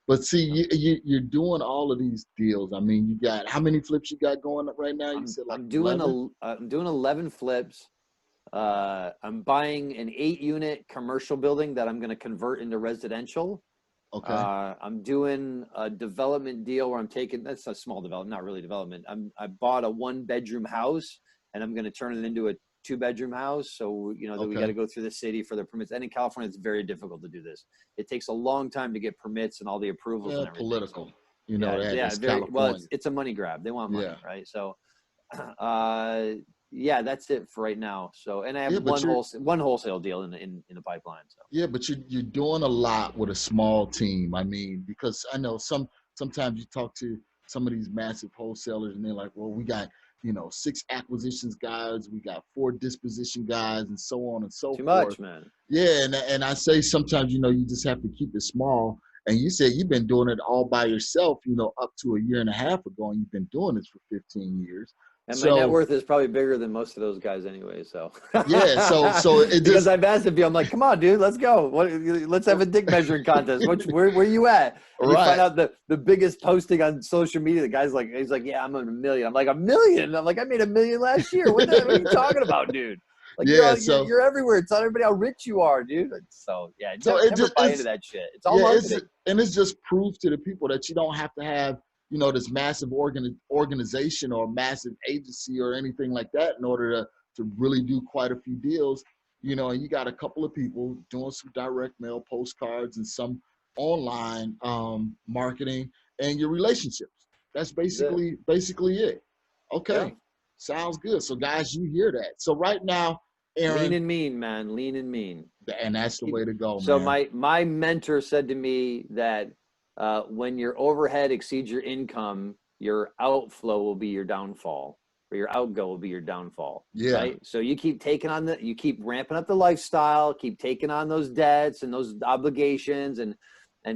But see, you're doing all of these deals. I mean, you got how many flips you got going up right now? You said like I'm doing 11 flips. I'm buying an 8-unit commercial building that I'm going to convert into residential. Okay. I'm doing a development deal where that's a small development, not really development. I bought a 1-bedroom house and I'm going to turn it into a 2-bedroom house. So, we got to go through the city for the permits. And in California, it's very difficult to do this. It takes a long time to get permits and all the approvals and everything. Political. So, well, it's a money grab. They want money, right? So, that's it for right now. So, and I have one wholesale deal in the pipeline. So yeah, but you're doing a lot with a small team. I mean, because I know sometimes you talk to some of these massive wholesalers and they're like, well, we got 6 acquisitions guys, we got 4 disposition guys, and so on and so forth. Too much, man. Yeah, and I say sometimes you just have to keep it small. And you said you've been doing it all by yourself, up to a year and a half ago, and you've been doing this for 15 years. And my net worth is probably bigger than most of those guys anyway. So yeah, so it because I've asked him, I'm like, come on, dude, let's go. Let's have a dick measuring contest. Where you at? And you find out the biggest posting on social media. The guy's like, he's like, yeah, I'm at $1 million. I'm like, $1 million. I'm like, I made $1 million last year. What are you talking about, dude? Like, you're everywhere. Tell everybody how rich you are, dude. So yeah, never buy into that shit. It's all marketing. It's just proof to the people that you don't have to have this massive organization or massive agency or anything like that in order to really do quite a few deals. And you got a couple of people doing some direct mail postcards and some online marketing and your relationships. That's basically it. Okay. Yeah. Sounds good. So guys, you hear that. So right now, Aaron, lean and mean, man. Lean and mean. And that's the way to go, so man. my mentor said to me that when your overhead exceeds your income, your outflow will be your downfall, or your outgo will be your downfall. Yeah. Right. So you keep you keep ramping up the lifestyle, keep taking on those debts and those obligations, and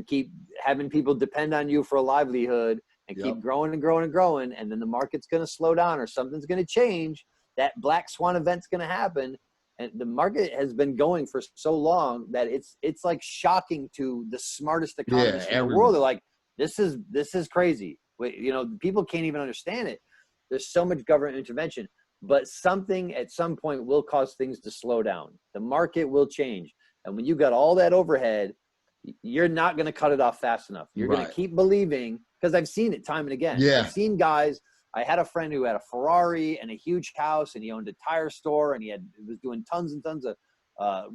keep having people depend on you for a livelihood, and keep growing and growing and growing. And then the market's going to slow down, or something's going to change. That black swan event's going to happen. And the market has been going for so long that it's like shocking to the smartest economists in the world. They're like, this is crazy. People can't even understand it. There's so much government intervention, but something at some point will cause things to slow down. The market will change. And when you got all that overhead, you're not going to cut it off fast enough. You're going to keep believing, because I've seen it time and again. Yeah. I've seen guys. I had a friend who had a Ferrari and a huge house, and he owned a tire store, and he was doing tons and tons of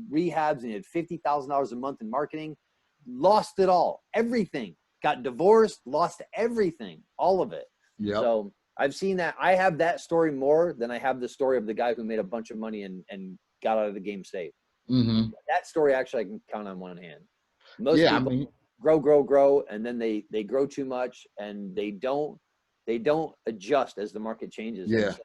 rehabs, and he had $50,000 a month in marketing. Lost it all, everything. Got divorced, lost everything, all of it. Yeah. So I've seen that. I have that story more than I have the story of the guy who made a bunch of money and got out of the game safe. Mm-hmm. That story actually I can count on one hand. grow, and then they grow too much, and they don't adjust as the market changes. Yeah. And so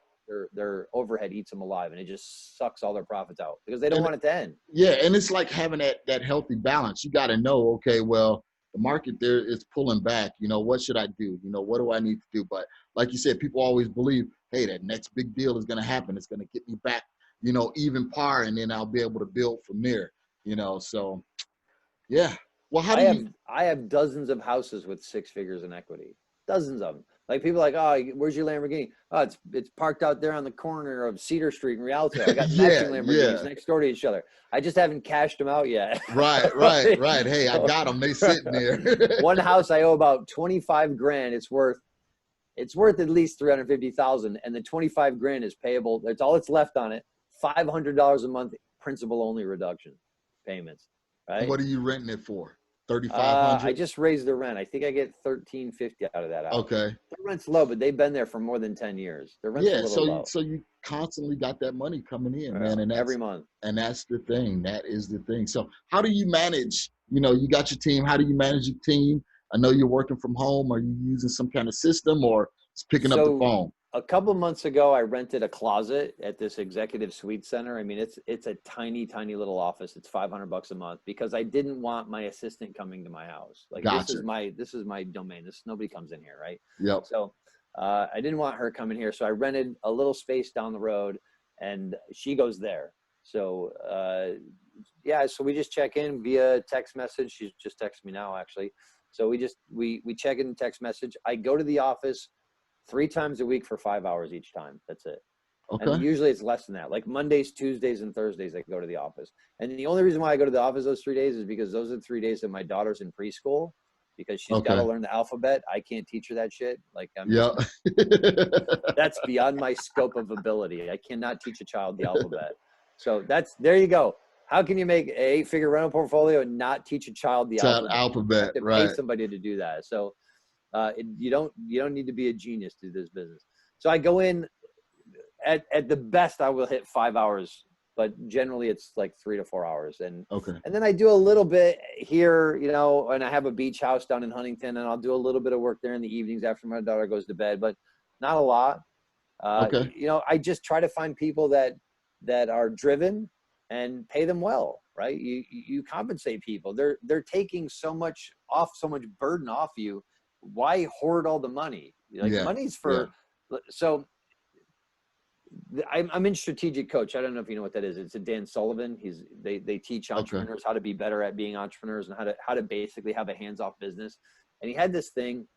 their overhead eats them alive, and it just sucks all their profits out because they don't want it to end. Yeah, and it's like having that healthy balance. You got to know, okay, well, the market there is pulling back. You know, what should I do? You know, what do I need to do? But like you said, people always believe, hey, that next big deal is going to happen. It's going to get me back, you know, even par, and then I'll be able to build from there. You know, so yeah. Well, how do you? I have dozens of houses with 6 figures in equity, dozens of them. Like people are like, oh, where's your Lamborghini? Oh, it's parked out there on the corner of Cedar Street in Rialto. I got matching Lamborghinis next door to each other. I just haven't cashed them out yet. Right. Hey, I got them. They sitting there. One house I owe about 25 grand. It's worth at least 350,000, and the 25 grand is payable. That's all that's left on it. $500 a month, principal only reduction payments. Right. What are you renting it for? 3,500. I just raised the rent. I think I get $1,350 out of that house. Okay. The rent's low, but they've been there for more than 10 years. The rent's a little low. So you constantly got that money coming in, man, and every month. And that's the thing. That is the thing. So how do you manage? You know, you got your team. How do you manage your team? I know you're working from home. Are you using some kind of system, or just picking up the phone? A couple months ago, I rented a closet at this executive suite center. I mean, it's a tiny, tiny little office. It's $500 a month because I didn't want my assistant coming to my house. Like gotcha. This is my domain. Nobody comes in here, right? Yep. So I didn't want her coming here, so I rented a little space down the road, and she goes there. So so we just check in via text message. She's just texted me now, actually. So we check in text message. I go to the office 3 times a week for 5 hours each time. That's it. Okay. And usually it's less than that. Like Mondays, Tuesdays, and Thursdays, I go to the office. And the only reason why I go to the office those 3 days is because those are the 3 days that my daughter's in preschool, because she's got to learn the alphabet. I can't teach her that shit. Like that's beyond my scope of ability. I cannot teach a child the alphabet. So there you go. How can you make an 8-figure rental portfolio and not teach a child the alphabet? You have to pay somebody to do that. So you don't need to be a genius to do this business. So I go in at the best, I will hit 5 hours, but generally it's like 3 to 4 hours. And then I do a little bit here, you know, and I have a beach house down in Huntington, and I'll do a little bit of work there in the evenings after my daughter goes to bed, but not a lot. You know, I just try to find people that are driven and pay them well, right? You compensate people. They're taking so much burden off you. Why hoard all the money? Like money's for, so I'm in Strategic Coach. I don't know if you know what that is. It's a Dan Sullivan. They teach entrepreneurs how to be better at being entrepreneurs and how to basically have a hands-off business. And he had this thing,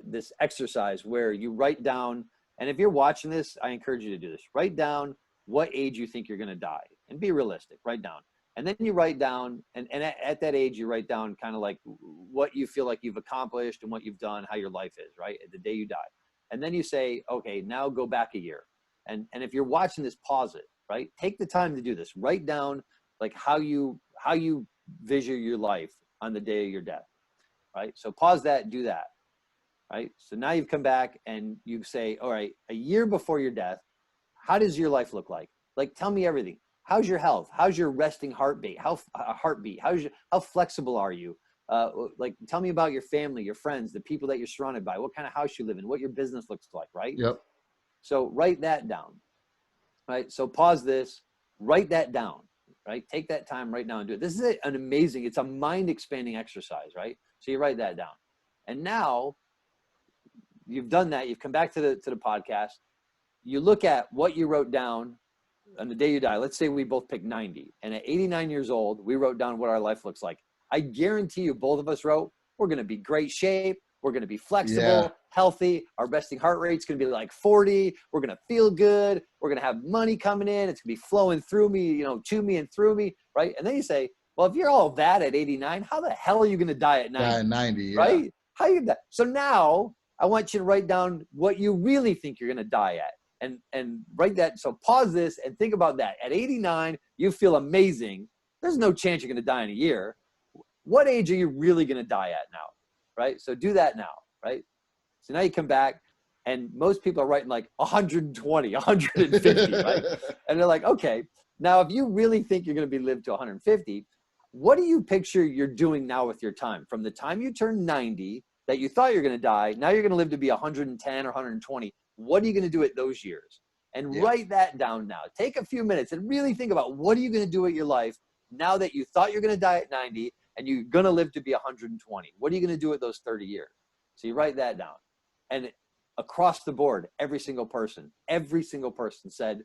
this exercise where you write down, and if you're watching this, I encourage you to do this. Write down what age you think you're going to die, and be realistic. Write down. And then you write down, and at that age, you write down kind of like what you feel like you've accomplished and what you've done, how your life is, right? At the day you die. And then you say, okay, now go back a year. And if you're watching this, pause it, right? Take the time to do this. Write down like how you vision your life on the day of your death, right? So pause that, do that, right? So now you've come back and you say, all right, a year before your death, how does your life look like? Like, tell me everything. How's your health? How's your resting heartbeat? How flexible are you? Like, tell me about your family, your friends, the people that you're surrounded by, what kind of house you live in, what your business looks like, right? Yep. So write that down, right? So pause this, write that down, right? Take that time right now and do it. This is an amazing, it's a mind expanding exercise, right? So you write that down. And now you've done that. You've come back to the podcast. You look at what you wrote down on the day you die. Let's say we both picked 90, and at 89 years old, we wrote down what our life looks like. I guarantee you, both of us wrote, we're going to be great shape. We're going to be flexible, healthy. Our resting heart rate's going to be like 40. We're going to feel good. We're going to have money coming in. It's going to be flowing through me, you know, to me and through me, right? And then you say, well, if you're all that at 89, how the hell are you going to die at 90? Die at 90, right? How you die? So now I want you to write down what you really think you're going to die at. And write that. So pause this and think about that. At 89, you feel amazing. There's no chance you're going to die in a year. What age are you really going to die at now? Right? So do that now, right? So now you come back, and most people are writing like 120, 150, right? And they're like, okay, now if you really think you're going to be lived to 150, what do you picture you're doing now with your time? From the time you turn 90, that you thought you're going to die, now you're going to live to be 110 or 120. What are you going to do at those years? And write that down now. Take a few minutes and really think about, what are you going to do with your life now that you thought you're going to die at 90 and you're going to live to be 120? What are you going to do with those 30 years? So you write that down. And across the board, every single person said,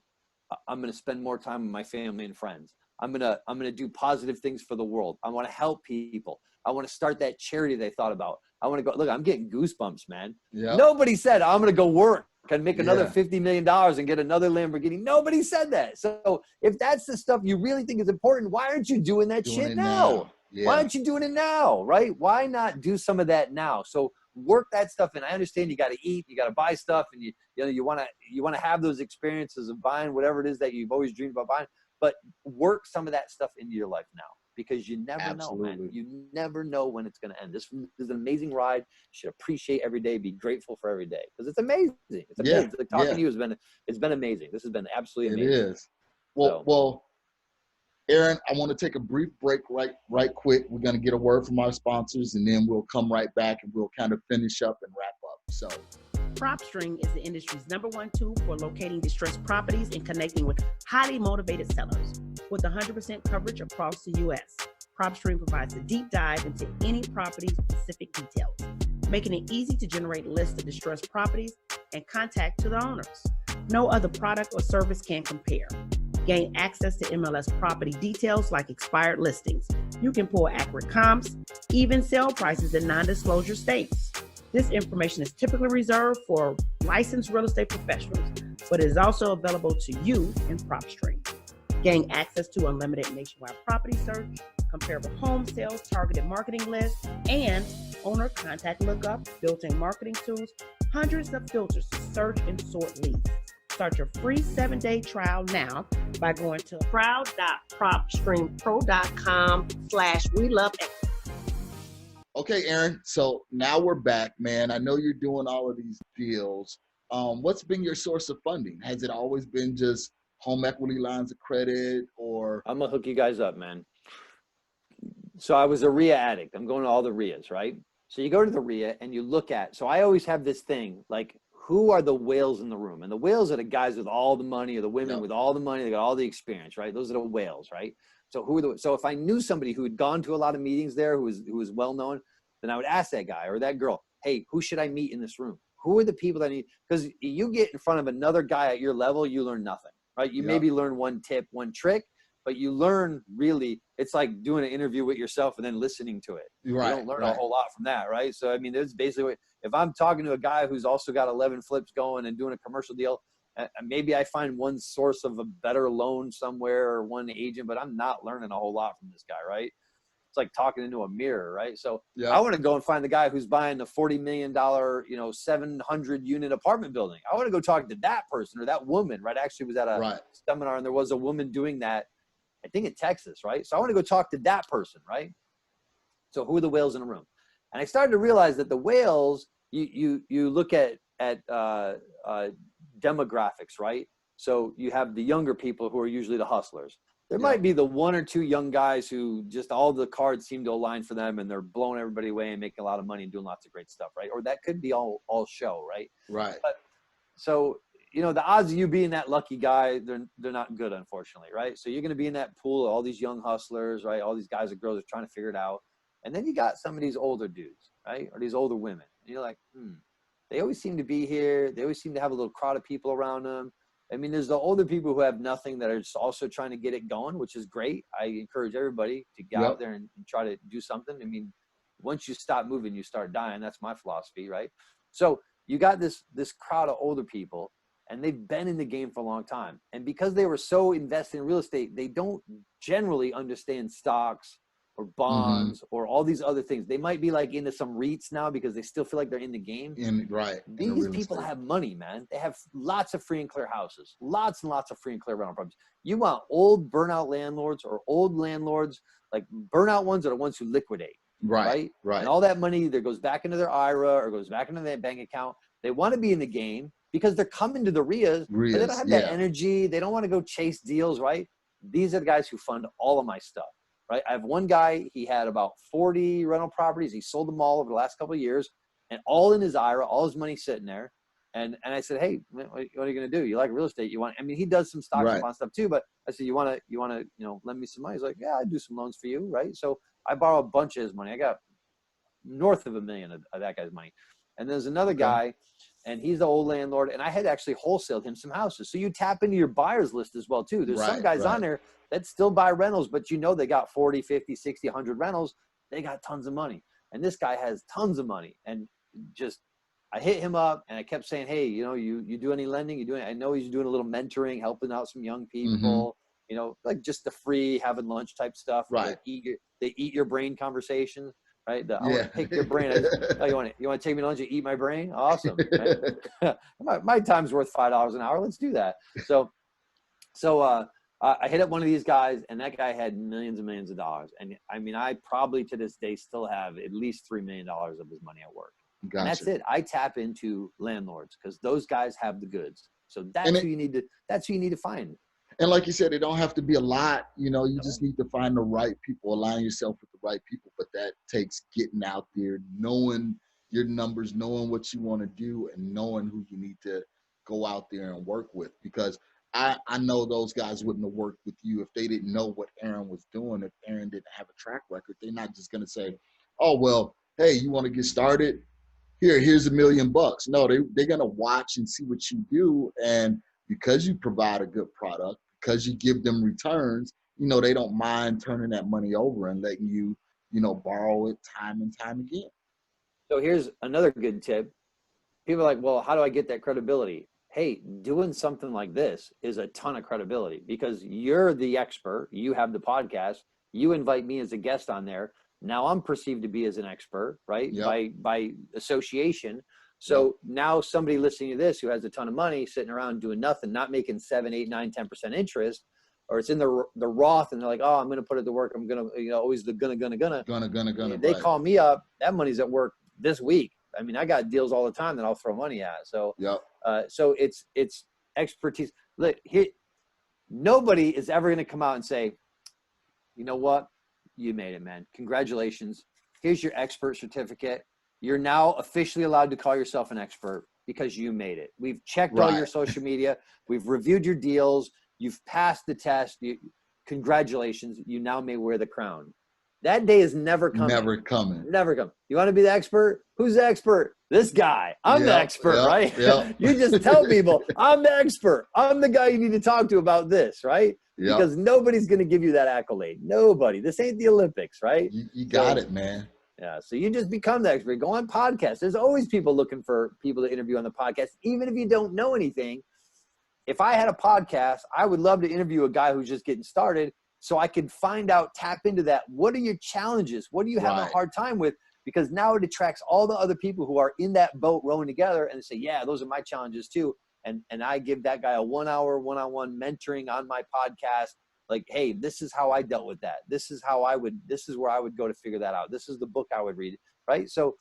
I'm going to spend more time with my family and friends. I'm going to do positive things for the world. I want to help people. I want to start that charity they thought about. I want to go, look, I'm getting goosebumps, man. Yep. Nobody said, I'm going to go work and make another $50 million and get another Lamborghini. Nobody said that. So if that's the stuff you really think is important, why aren't you doing that shit now? Yeah. Why aren't you doing it now, right? Why not do some of that now? So work that stuff in. I understand you got to eat, you got to buy stuff, and you want to have those experiences of buying whatever it is that you've always dreamed about buying, but work some of that stuff into your life now, because you never know, man. You never know when it's going to end. This is an amazing ride. You should appreciate every day, be grateful for every day, because it's amazing. It's amazing. Like talking to you it's been amazing. This has been absolutely amazing. It is. Well, Aaron, I want to take a brief break right quick. We're going to get a word from our sponsors, and then we'll come right back and we'll kind of finish up and wrap up. So PropString is the industry's #1 tool for locating distressed properties and connecting with highly motivated sellers. With 100% coverage across the U.S., PropString provides a deep dive into any property's specific details, making it easy to generate lists of distressed properties and contact to the owners. No other product or service can compare. Gain access to MLS property details like expired listings. You can pull accurate comps, even sale prices in non-disclosure states. This information is typically reserved for licensed real estate professionals, but it is also available to you in PropString. Gain access to unlimited nationwide property search, comparable home sales, targeted marketing lists, and owner contact lookup, built-in marketing tools, hundreds of filters to search and sort leads. Start your free 7-day trial now by going to proud.propstreampro.com/WeLoveEquity. Okay, Aaron. So now we're back, man. I know you're doing all of these deals. What's been your source of funding? Has it always been just home equity lines of credit, or? I'm gonna hook you guys up, man. So I was a RIA addict. I'm going to all the RIAs, right? So you go to the RIA and you look at, so I always have this thing, like, who are the whales in the room? And the whales are the guys with all the money, or the women with all the money, they got all the experience, right? Those are the whales, right? So so if I knew somebody who had gone to a lot of meetings there, who was well known, then I would ask that guy or that girl, hey, who should I meet in this room? Who are the people that I need? Because you get in front of another guy at your level, you learn nothing, right? You maybe learn one tip, one trick, but you learn really, it's like doing an interview with yourself and then listening to it. Right, you don't learn a whole lot from that, right? So, I mean, there's basically, if I'm talking to a guy who's also got 11 flips going and doing a commercial deal, maybe I find one source of a better loan somewhere or one agent, but I'm not learning a whole lot from this guy, right? It's like talking into a mirror, right? So I want to go and find the guy who's buying the $40 million, 700 unit apartment building. I want to go talk to that person or that woman, right? I actually was at a seminar and there was a woman doing that, I think in Texas, right? So I want to go talk to that person, right? So who are the whales in the room? And I started to realize that the whales, you look at demographics, right? So you have the younger people who are usually the hustlers. There might be the one or two young guys who just all the cards seem to align for them and they're blowing everybody away and making a lot of money and doing lots of great stuff, right? Or that could be all show, right? Right. But, so, the odds of you being that lucky guy, they're not good, unfortunately, right? So you're going to be in that pool of all these young hustlers, right? All these guys and girls are trying to figure it out. And then you got some of these older dudes, right? Or these older women. And you're like, they always seem to be here. They always seem to have a little crowd of people around them. I mean, there's the older people who have nothing that are just also trying to get it going, which is great. I encourage everybody to get out there and try to do something. I mean, once you stop moving, you start dying. That's my philosophy, right? So you got this crowd of older people, and they've been in the game for a long time. And because they were so invested in real estate, they don't generally understand stocks or bonds or all these other things. They might be like into some REITs now because they still feel like they're in the game. These people have money, man. They have lots of free and clear houses, lots and lots of free and clear rental properties. You want old burnout landlords or old landlords, like burnout ones are the ones who liquidate. Right. And all that money either goes back into their IRA or goes back into their bank account. They want to be in the game because they're coming to the RIAs, but they don't have that energy. They don't want to go chase deals, right? These are the guys who fund all of my stuff. right? I have one guy, he had about 40 rental properties. He sold them all over the last couple of years, and all in his IRA, all his money sitting there. And I said, hey, what are you going to do? You like real estate? I mean, he does some stocks and bond stuff too, but I said, you want to, lend me some money? He's like, yeah, I'd do some loans for you. Right. So I borrow a bunch of his money. I got north of $1 million of that guy's money. And there's another guy, and he's the old landlord, and I had actually wholesaled him some houses. So you tap into your buyers list as well too. There's some guys on there that still buy rentals, but they got 40, 50, 60, 100 rentals. They got tons of money. And this guy has tons of money. And I hit him up and I kept saying, hey, you do any lending? I know he's doing a little mentoring, helping out some young people, like just the free having lunch type stuff. Right. They eat your brain conversations, right? I want to pick your brain. You want to take me to lunch and eat my brain? Awesome. Right? my time's worth $5 an hour. Let's do that. So I hit up one of these guys, and that guy had millions and millions of dollars. And I mean, I probably to this day still have at least $3 million of his money at work. Gotcha. And that's it. I tap into landlords because those guys have the goods. So that's who you need to find. And like you said, it don't have to be a lot. You just need to find the right people, align yourself with the right people. But that takes getting out there, knowing your numbers, knowing what you want to do, and knowing who you need to go out there and work with. Because I know those guys wouldn't have worked with you if they didn't know what Aaron was doing. If Aaron didn't have a track record, they're not just going to say, oh, well, hey, you want to get started? Here's $1 million. No, they're going to watch and see what you do. And because you provide a good product, because you give them returns, they don't mind turning that money over and letting you, borrow it time and time again. So here's another good tip. People are like, well, how do I get that credibility? Hey, doing something like this is a ton of credibility because you're the expert. You have the podcast. You invite me as a guest on there. Now I'm perceived to be as an expert, right? Yep. By association. So now somebody listening to this who has a ton of money sitting around doing nothing, not making 7, 8, 9, 10% interest, or it's in the Roth and they're like, oh, I'm going to put it to work. I'm going to, always the gonna. They call me up. That money's at work this week. I mean, I got deals all the time that I'll throw money at. So, so it's expertise. Look, nobody is ever going to come out and say, you know what? You made it, man. Congratulations. Here's your expert certificate. You're now officially allowed to call yourself an expert because you made it. We've checked all your social media. We've reviewed your deals. You've passed the test. Congratulations. You now may wear the crown. That day is never coming. Never coming. Never come. You want to be the expert? Who's the expert? This guy. I'm the expert, right? You just tell people, I'm the expert. I'm the guy you need to talk to about this, right? Because nobody's going to give you that accolade. Nobody. This ain't the Olympics, right? You got it, man. Yeah. So you just become the expert. Go on podcasts. There's always people looking for people to interview on the podcast. Even if you don't know anything, if I had a podcast, I would love to interview a guy who's just getting started so I could find out, tap into that. What are your challenges? What do you have a hard time with? Because now it attracts all the other people who are in that boat rowing together and say, yeah, those are my challenges too. And I give that guy a 1 hour, one-on-one mentoring on my podcast. Like, hey, this is how I dealt with that. This is where I would go to figure that out. This is the book I would read. Right. So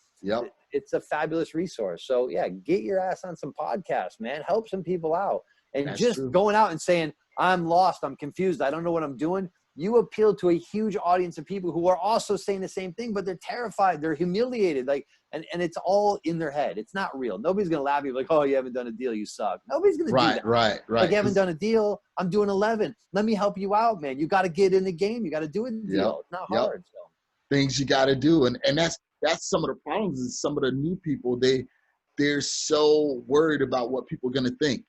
it's a fabulous resource. So yeah, get your ass on some podcasts, man. Help some people out. And that's just true. Going out and saying, I'm lost, I'm confused, I don't know what I'm doing. You appeal to a huge audience of people who are also saying the same thing, but they're terrified, they're humiliated, and it's all in their head. It's not real. Nobody's gonna laugh at you like, oh, you haven't done a deal, you suck. Nobody's gonna do that. Right. Like, you haven't done a deal, I'm doing 11. Let me help you out, man. You got to get in the game. You got to do a deal. It's not hard. So. Things you got to do, and that's some of the problems. Is some of the new people they're so worried about what people are gonna think.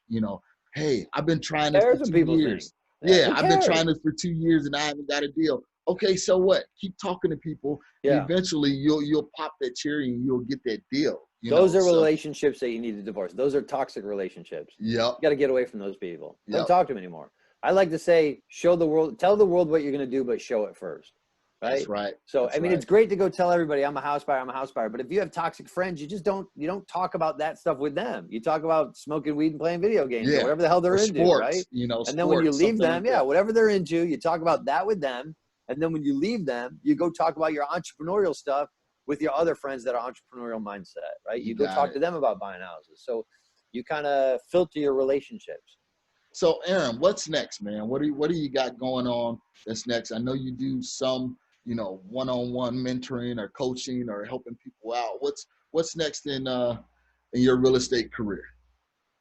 Hey, I've been trying this for 2 years. I've been trying this for 2 years and I haven't got a deal. Okay, so what? Keep talking to people. And eventually you'll pop that cherry and you'll get that deal. Those are relationships that you need to divorce. Those are toxic relationships. You got to get away from those people. Don't talk to them anymore. I like to say, tell the world what you're going to do, but show it first. Right. That's right. So, I mean, it's great to go tell everybody I'm a house buyer. But if you have toxic friends, you don't talk about that stuff with them. You talk about smoking weed and playing video games or whatever the hell they're into. Sports, right. And then when you leave them, whatever they're into, you talk about that with them. And then when you leave them, you go talk about your entrepreneurial stuff with your other friends that are entrepreneurial mindset, right? You go talk to them about buying houses. So you kind of filter your relationships. So Aaron, what's next, man? What do you got going on that's next? I know you do some, one-on-one mentoring or coaching or helping people out. What's next in your real estate career?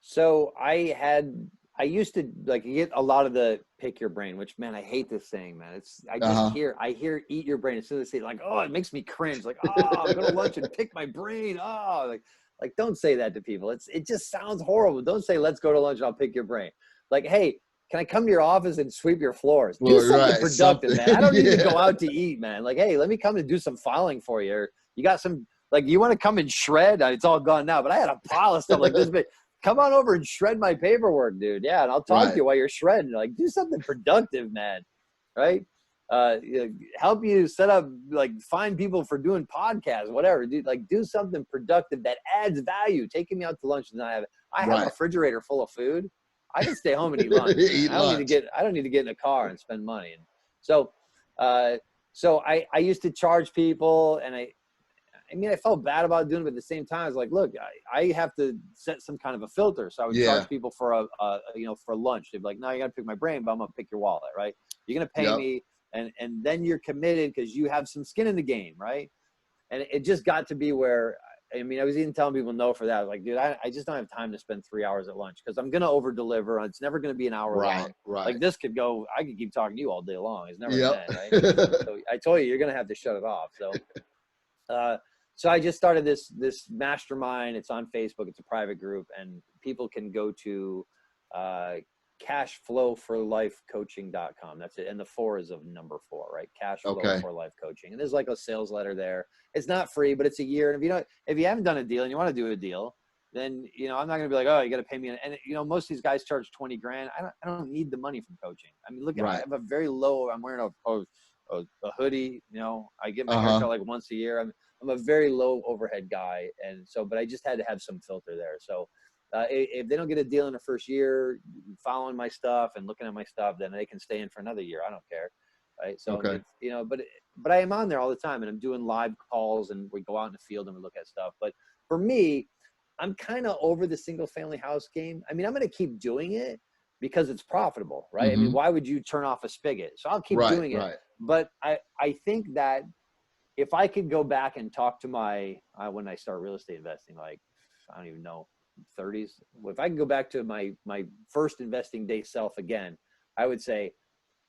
So I used to like get a lot of the pick your brain, which, man, I hate this saying, man. I hear eat your brain as soon as they say, like, oh, it makes me cringe. Like, oh, go to lunch and pick my brain. Oh, like don't say that to people. It just sounds horrible. Don't say, let's go to lunch and I'll pick your brain. Like, hey, can I come to your office and sweep your floors? Do something productive, man. I don't need to go out to eat, man. Like, hey, let me come and do some filing for you. Or you got some, like, you want to come and shred? It's all gone now, but I had a pile of stuff like this big. Come on over and shred my paperwork, dude. Yeah, and I'll talk to you while you're shredding. Like, do something productive, man. Right? Help you set up, like, find people for doing podcasts, whatever. Dude, like, do something productive that adds value. Taking me out to lunch, and I have a refrigerator full of food. I can stay home and eat lunch. I don't need to get in a car and spend money. And so I used to charge people, and I felt bad about doing it, but at the same time, I was like, look, I have to set some kind of a filter. So I would charge people for for lunch. They'd be like, no, you got to pick my brain, but I'm going to pick your wallet, right? You're going to pay me, and then you're committed because you have some skin in the game, right? And it just got to be where, I was even telling people no for that. I was like, dude, I just don't have time to spend 3 hours at lunch because I'm going to over deliver. It's never going to be an hour long. Right. Like, this could go, I could keep talking to you all day long. It's never going to end, right? So I told you, you're going to have to shut it off. So I just started this mastermind. It's on Facebook. It's a private group, and people can go to cashflowforlifecoaching.com. That's it. And the 4 is of number 4, right? Cashflow for Life Coaching. And there's like a sales letter there. It's not free, but it's a year. And if you haven't done a deal and you want to do a deal, then, I'm not going to be like, oh, you got to pay me. And most of these guys charge 20 grand. I don't need the money from coaching. Look, I have a very low, I'm wearing a hoodie, I get my haircut like once a year. I'm a very low overhead guy. And so, but I just had to have some filter there. So if they don't get a deal in the first year, following my stuff and looking at my stuff, then they can stay in for another year. I don't care. Right. So, but I am on there all the time, and I'm doing live calls, and we go out in the field and we look at stuff. But for me, I'm kind of over the single family house game. I'm going to keep doing it because it's profitable, right? Why would you turn off a spigot? So I'll keep doing it. Right. But I think that if I could go back and talk to my, when I start real estate investing, like, I don't even know, 30s, if I could go back to my first investing day self again, I would say,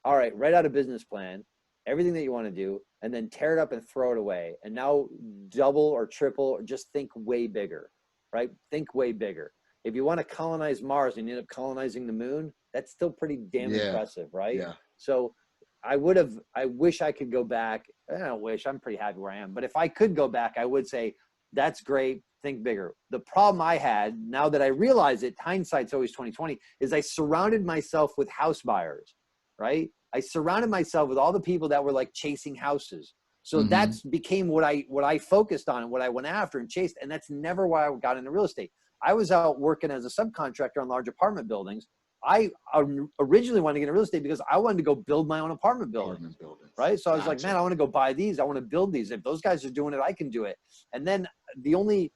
all right, write out a business plan, everything that you want to do, and then tear it up and throw it away. And now double or triple, or just think way bigger, right? Think way bigger. If you want to colonize Mars and you end up colonizing the moon, that's still pretty damn impressive, right? Yeah. So I wish I could go back. I don't wish, I'm pretty happy where I am. But if I could go back, I would say, that's great. Think bigger. The problem I had, now that I realize it, hindsight's always 20/20, is I surrounded myself with house buyers, right? I surrounded myself with all the people that were like chasing houses. So that's became what I focused on and what I went after and chased. And that's never why I got into real estate. I was out working as a subcontractor on large apartment buildings. I originally wanted to get into real estate because I wanted to go build my own apartment buildings, right? So I was like, man, I want to go buy these. I want to build these. If those guys are doing it, I can do it. And then the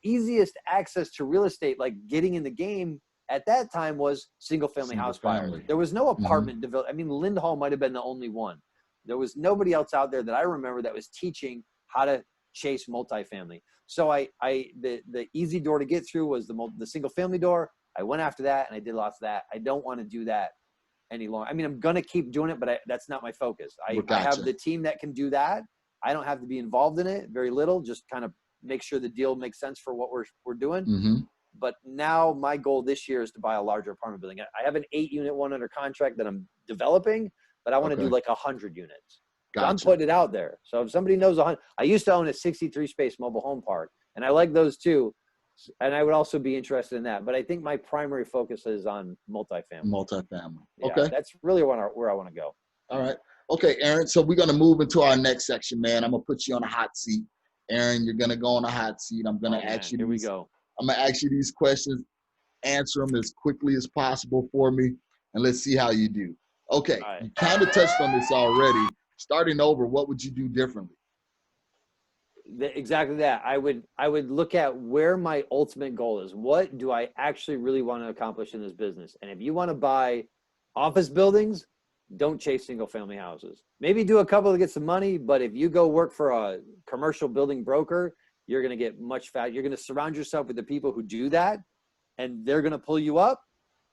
easiest access to real estate, like getting in the game at that time, was single family house buyers. There was no apartment development. Lindhall might've been the only one. There was nobody else out there that I remember that was teaching how to chase multifamily. So the easy door to get through was the single family door. I went after that, and I did lots of that. I don't want to do that any longer. I'm going to keep doing it, but that's not my focus. I have the team that can do that. I don't have to be involved in it, very little, just kind of make sure the deal makes sense for what we're doing. But now my goal this year is to buy a larger apartment building. I have an 8-unit one under contract that I'm developing, but I want to do like 100 units. So I'm putting it out there. So if somebody knows, I used to own a 63 space mobile home park, and I like those too. And I would also be interested in that. But I think my primary focus is on multifamily. Yeah, okay. That's really where I want to go. All right. Okay, Aaron. So we're going to move into our next section, man. I'm going to put you on a hot seat. Aaron, you're going to go on a hot seat. I'm going to ask you. Here we go. I'm going to ask you these questions. Answer them as quickly as possible for me, and let's see how you do. Okay. Right. You kind of touched on this already. Starting over, what would you do differently? exactly that. I would look at where my ultimate goal is. What do I actually really want to accomplish in this business? And if you want to buy office buildings, don't chase single family houses. Maybe do a couple to get some money, but if you go work for a commercial building broker, you're going to get much fat. You're going to surround yourself with the people who do that, and they're going to pull you up.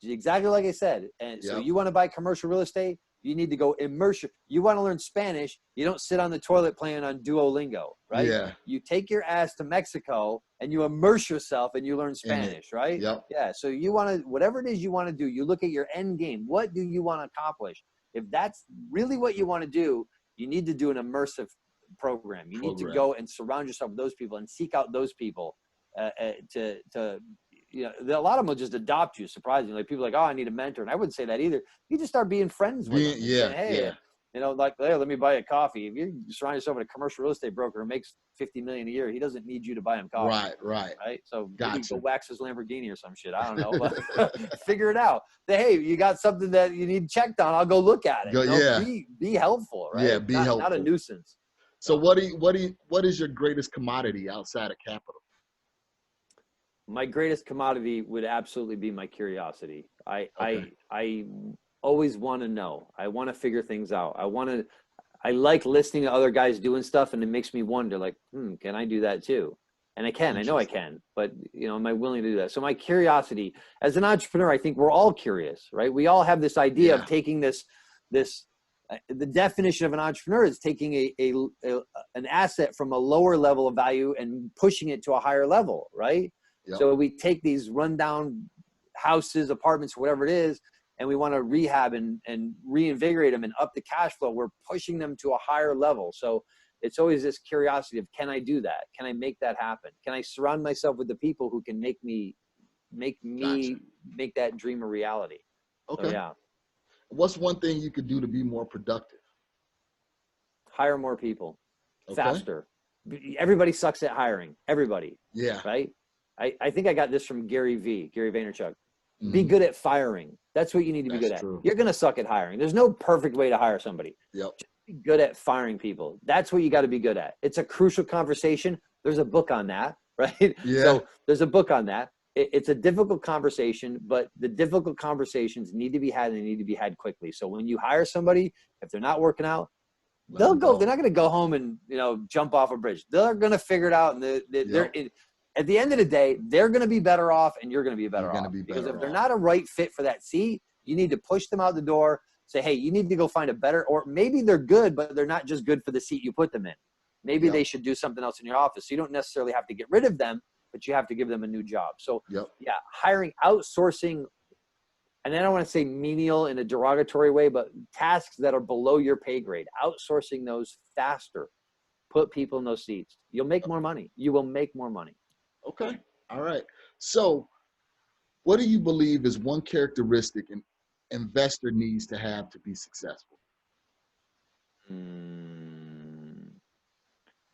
Exactly like I said. And so you want to buy commercial real estate, you need to go immerse. You want to learn Spanish, you don't sit on the toilet playing on Duolingo, right? Yeah. You take your ass to Mexico and you immerse yourself and you learn Spanish, right? Yep. Yeah. So you want to, whatever it is you want to do, you look at your end game. What do you want to accomplish? If that's really what you want to do, you need to do an immersive program. You need to go and surround yourself with those people and seek out those people to you know, a lot of them will just adopt you, surprisingly. Like people are like, oh, I need a mentor. And I wouldn't say that either. You just start being friends with them. Yeah, saying, hey, you know, like, hey, let me buy you coffee. If you surround yourself with a commercial real estate broker who makes $50 million a year, he doesn't need you to buy him coffee. Right. So maybe go wax his Lamborghini or some shit. I don't know. But figure it out. Say, hey, you got something that you need checked on. I'll go look at it. Go, you know, be helpful, right? Yeah, be helpful. Not a nuisance. So what is your greatest commodity outside of capital? My greatest commodity would absolutely be my curiosity. I always want to know. I want to figure things out. I like listening to other guys doing stuff, and it makes me wonder, like, can I do that too? And I know I can, but you know, am I willing to do that? So my curiosity as an entrepreneur, I think we're all curious, right? We all have this idea of taking the definition of an entrepreneur is taking an asset from a lower level of value and pushing it to a higher level, right? Yep. So we take these rundown houses, apartments, whatever it is, and we want to rehab and reinvigorate them and up the cash flow. We're pushing them to a higher level. So it's always this curiosity of, can I do that? Can I make that happen? Can I surround myself with the people who can make that dream a reality? Okay. So, yeah. What's one thing you could do to be more productive? Hire more people faster. Everybody sucks at hiring. Everybody. Yeah. Right. I think I got this from Gary Vaynerchuk. Be good at firing. That's what you need to be good at. You're going to suck at hiring. There's no perfect way to hire somebody. Yep. Just be good at firing people. That's what you got to be good at. It's a crucial conversation. There's a book on that, right? Yeah. So there's a book on that. It's a difficult conversation, but the difficult conversations need to be had, and they need to be had quickly. So when you hire somebody, if they're not working out, they'll go. They're not going to go home and, you know, jump off a bridge. They're going to figure it out, and at the end of the day, they're going to be better off, and you're going to be better off. Because if they're not a right fit for that seat, you need to push them out the door. Say, hey, you need to go find a better, or maybe they're good, but they're not just good for the seat you put them in. Maybe they should do something else in your office. So you don't necessarily have to get rid of them, but you have to give them a new job. So hiring, outsourcing, and I don't want to say menial in a derogatory way, but tasks that are below your pay grade, outsourcing those faster, put people in those seats. You'll make more money. You will make more money. Okay. All right. So what do you believe is one characteristic an investor needs to have to be successful?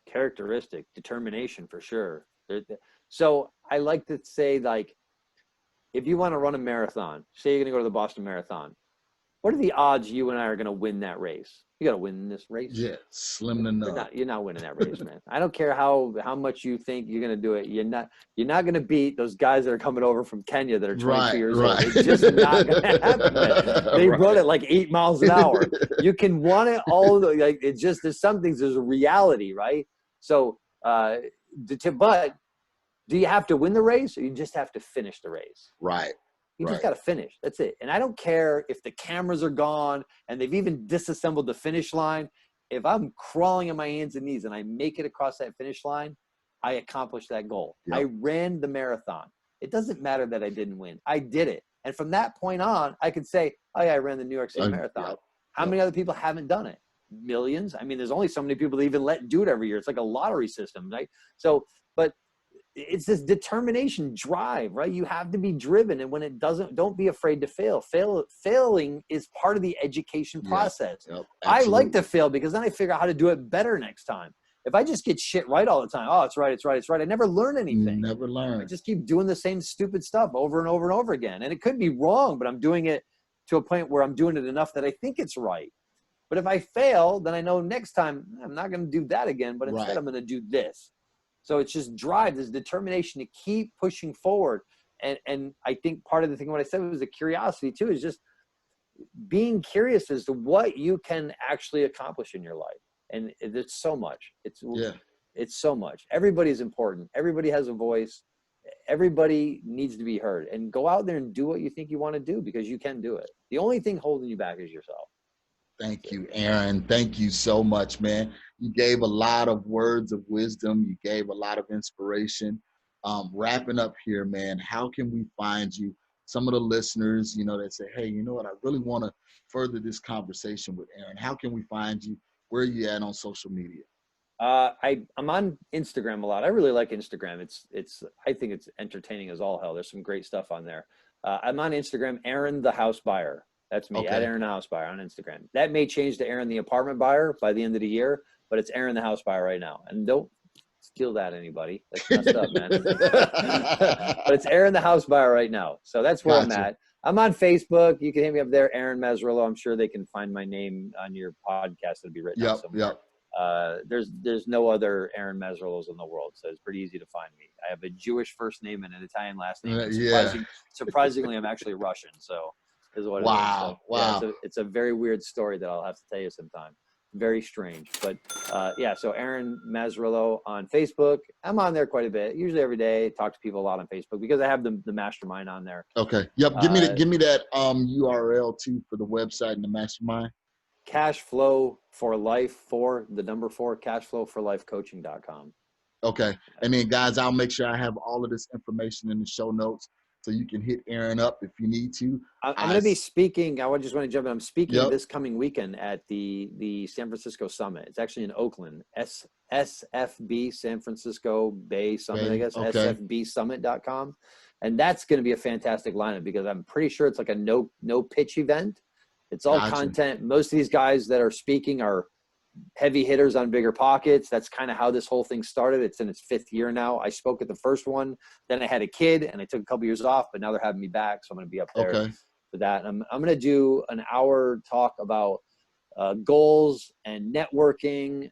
Characteristic, determination for sure. So I like to say, like, if you want to run a marathon, say you're going to go to the Boston Marathon, what are the odds you and I are going to win that race? You got to win this race. Yeah, slim to none. You're not winning that race, man. I don't care how much you think you're going to do it. You're not going to beat those guys that are coming over from Kenya that are 22 years old. It's just not going to happen, man. They run it like 8 miles an hour. You can want it all. Like, it's just, there's some things, there's a reality, right? So, but do you have to win the race, or you just have to finish the race? Right. You just got to finish. That's it. And I don't care if the cameras are gone and they've even disassembled the finish line. If I'm crawling on my hands and knees and I make it across that finish line, I accomplished that goal. Yep. I ran the marathon. It doesn't matter that I didn't win. I did it. And from that point on, I could say, oh yeah, I ran the New York City Marathon. How many other people haven't done it? Millions. I mean, there's only so many people that even let do it every year. It's like a lottery system, right? So, but it's this determination drive, right? You have to be driven. And when it doesn't, don't be afraid to fail. Failing is part of the education process. Yep, I like to fail because then I figure out how to do it better next time. If I just get shit right all the time, oh, it's right. I never learn anything. Never learn. I just keep doing the same stupid stuff over and over and over again. And it could be wrong, but I'm doing it to a point where I'm doing it enough that I think it's right. But if I fail, then I know next time I'm not going to do that again, but instead I'm going to do this. So it's just drive, this determination to keep pushing forward. And I think part of the thing, what I said was the curiosity too, is just being curious as to what you can actually accomplish in your life. And it's so much. It's so much. Everybody's important. Everybody has a voice. Everybody needs to be heard. And go out there and do what you think you want to do, because you can do it. The only thing holding you back is yourself. Thank you, Aaron. Thank you so much, man. You gave a lot of words of wisdom. You gave a lot of inspiration. Wrapping up here, man, how can we find you? Some of the listeners, you know, that say, hey, you know what, I really want to further this conversation with Aaron. How can we find you? Where are you at on social media? I'm on Instagram a lot. I really like Instagram. I think it's entertaining as all hell. There's some great stuff on there. I'm on Instagram, Aaron the House Buyer. That's me, at Aaron the House Buyer on Instagram. That may change to Aaron the Apartment Buyer by the end of the year, but it's Aaron the House Buyer right now. And don't steal that, anybody. That's messed up, man. But it's Aaron the House Buyer right now. So that's where I'm at. I'm on Facebook. You can hit me up there, Aaron Mazzrillo. I'm sure they can find my name on your podcast. It'll be written out somewhere. There's no other Aaron Mazzrillos in the world, so it's pretty easy to find me. I have a Jewish first name and an Italian last name. Surprisingly, I'm actually Russian, so is what it is. So, wow. Yeah, it's a very weird story that I'll have to tell you sometime. Very strange, but so Aaron Mazzrillo on Facebook. I'm on there quite a bit, usually every day. Talk to people a lot on Facebook because I have the mastermind on there. Okay. Yep. Give me that URL too for the website and the mastermind. Cashflow for life, cashflowforlifecoaching.com. Okay. And then guys, I'll make sure I have all of this information in the show notes so you can hit Aaron up if you need to. I'm going to be speaking. I just want to jump in. I'm speaking this coming weekend at the San Francisco Summit. It's actually in Oakland, SFB, San Francisco Bay Summit, I guess, sfbsummit.com. And that's going to be a fantastic lineup because I'm pretty sure it's like a no pitch event. It's all content. Most of these guys that are speaking are heavy hitters on bigger pockets. That's kind of how this whole thing started. It's in its 5th year now. I spoke at the first one, then I had a kid and I took a couple years off, but now they're having me back. So I'm going to be up there for that. I'm going to do an hour talk about goals and networking,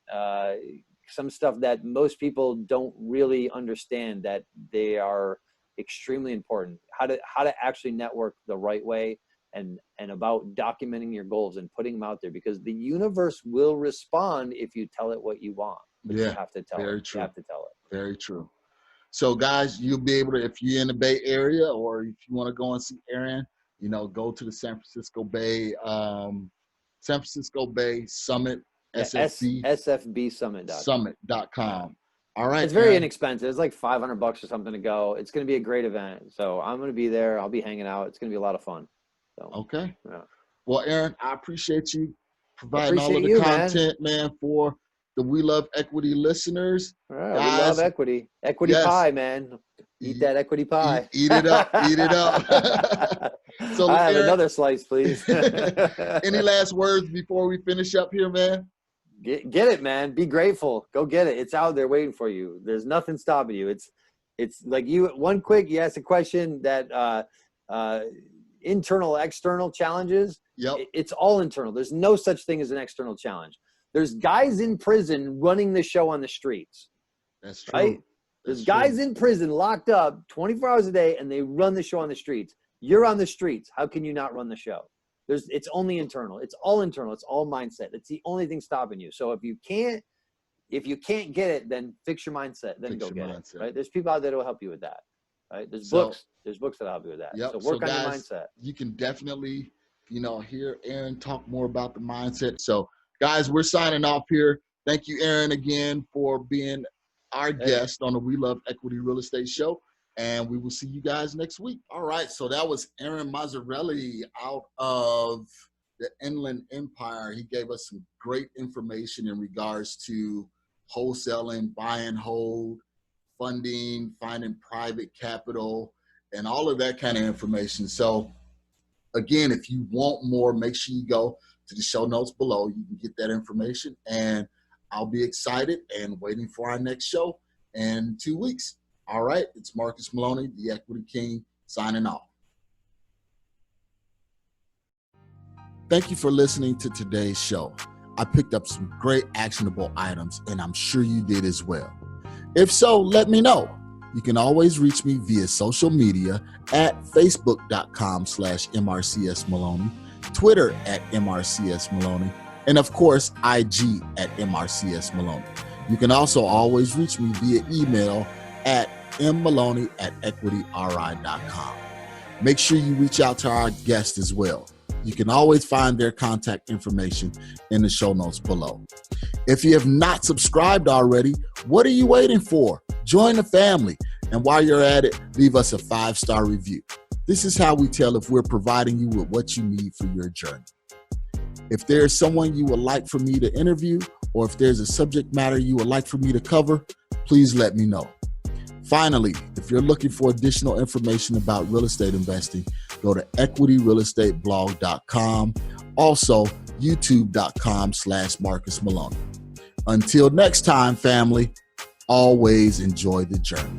some stuff that most people don't really understand that they are extremely important. How to actually network the right way. And about documenting your goals and putting them out there, because the universe will respond if you tell it what you want. But you have to tell it. Very true. You have to tell it. Very true. So guys, you'll be able to, if you're in the Bay Area or if you want to go and see Aaron, you know, go to the San Francisco Bay Summit, SFBsummit.com. All right. It's very inexpensive. It's like $500 or something to go. It's going to be a great event. So I'm going to be there. I'll be hanging out. It's going to be a lot of fun. So, okay. Yeah. Well, Aaron, I appreciate you providing all of the content, man, for the We Love Equity listeners. All right, guys, we love equity. Equity pie, man. Eat that equity pie. Eat it up. Eat it up. So I have another slice, please. Any last words before we finish up here, man? Get it, man. Be grateful. Go get it. It's out there waiting for you. There's nothing stopping you. It's like you asked a question that internal, external challenges. It's all internal. There's no such thing as an external challenge. There's guys in prison running the show on the streets. That's true. Right? There's guys in prison locked up 24 hours a day and they run the show on the streets. You're on the streets. How can you not run the show? It's only internal. It's all internal. It's all mindset. It's the only thing stopping you. So if you can't get it, then fix your mindset. Then go get it. Right? There's people out there that will help you with that. Right? There's books that help you with that. So work on your mindset. You can definitely, hear Aaron talk more about the mindset. So guys, we're signing off here. Thank you, Aaron, again for being our guest on the We Love Equity Real Estate Show. And we will see you guys next week. All right. So that was Aaron Mazzrillo out of the Inland Empire. He gave us some great information in regards to wholesaling, buy and hold, funding, finding private capital, and all of that kind of information. So again, if you want more, make sure you go to the show notes below. You can get that information, and I'll be excited and waiting for our next show in 2 weeks. All right, it's Marcus Maloney, the Equity King, signing off. Thank you for listening to today's show. I picked up some great actionable items, and I'm sure you did as well. If so, let me know. You can always reach me via social media at facebook.com/MRCSMaloney, Twitter at MRCSMaloney, and of course, IG at MRCSMaloney. You can also always reach me via email at mmaloney@equityri.com. Make sure you reach out to our guests as well. You can always find their contact information in the show notes below. If you have not subscribed already, what are you waiting for? Join the family. And while you're at it, leave us a 5-star review. This is how we tell if we're providing you with what you need for your journey. If there's someone you would like for me to interview, or if there's a subject matter you would like for me to cover, please let me know. Finally, if you're looking for additional information about real estate investing, go to equityrealestateblog.com. Also, youtube.com/Marcus Maloney. Until next time, family, always enjoy the journey.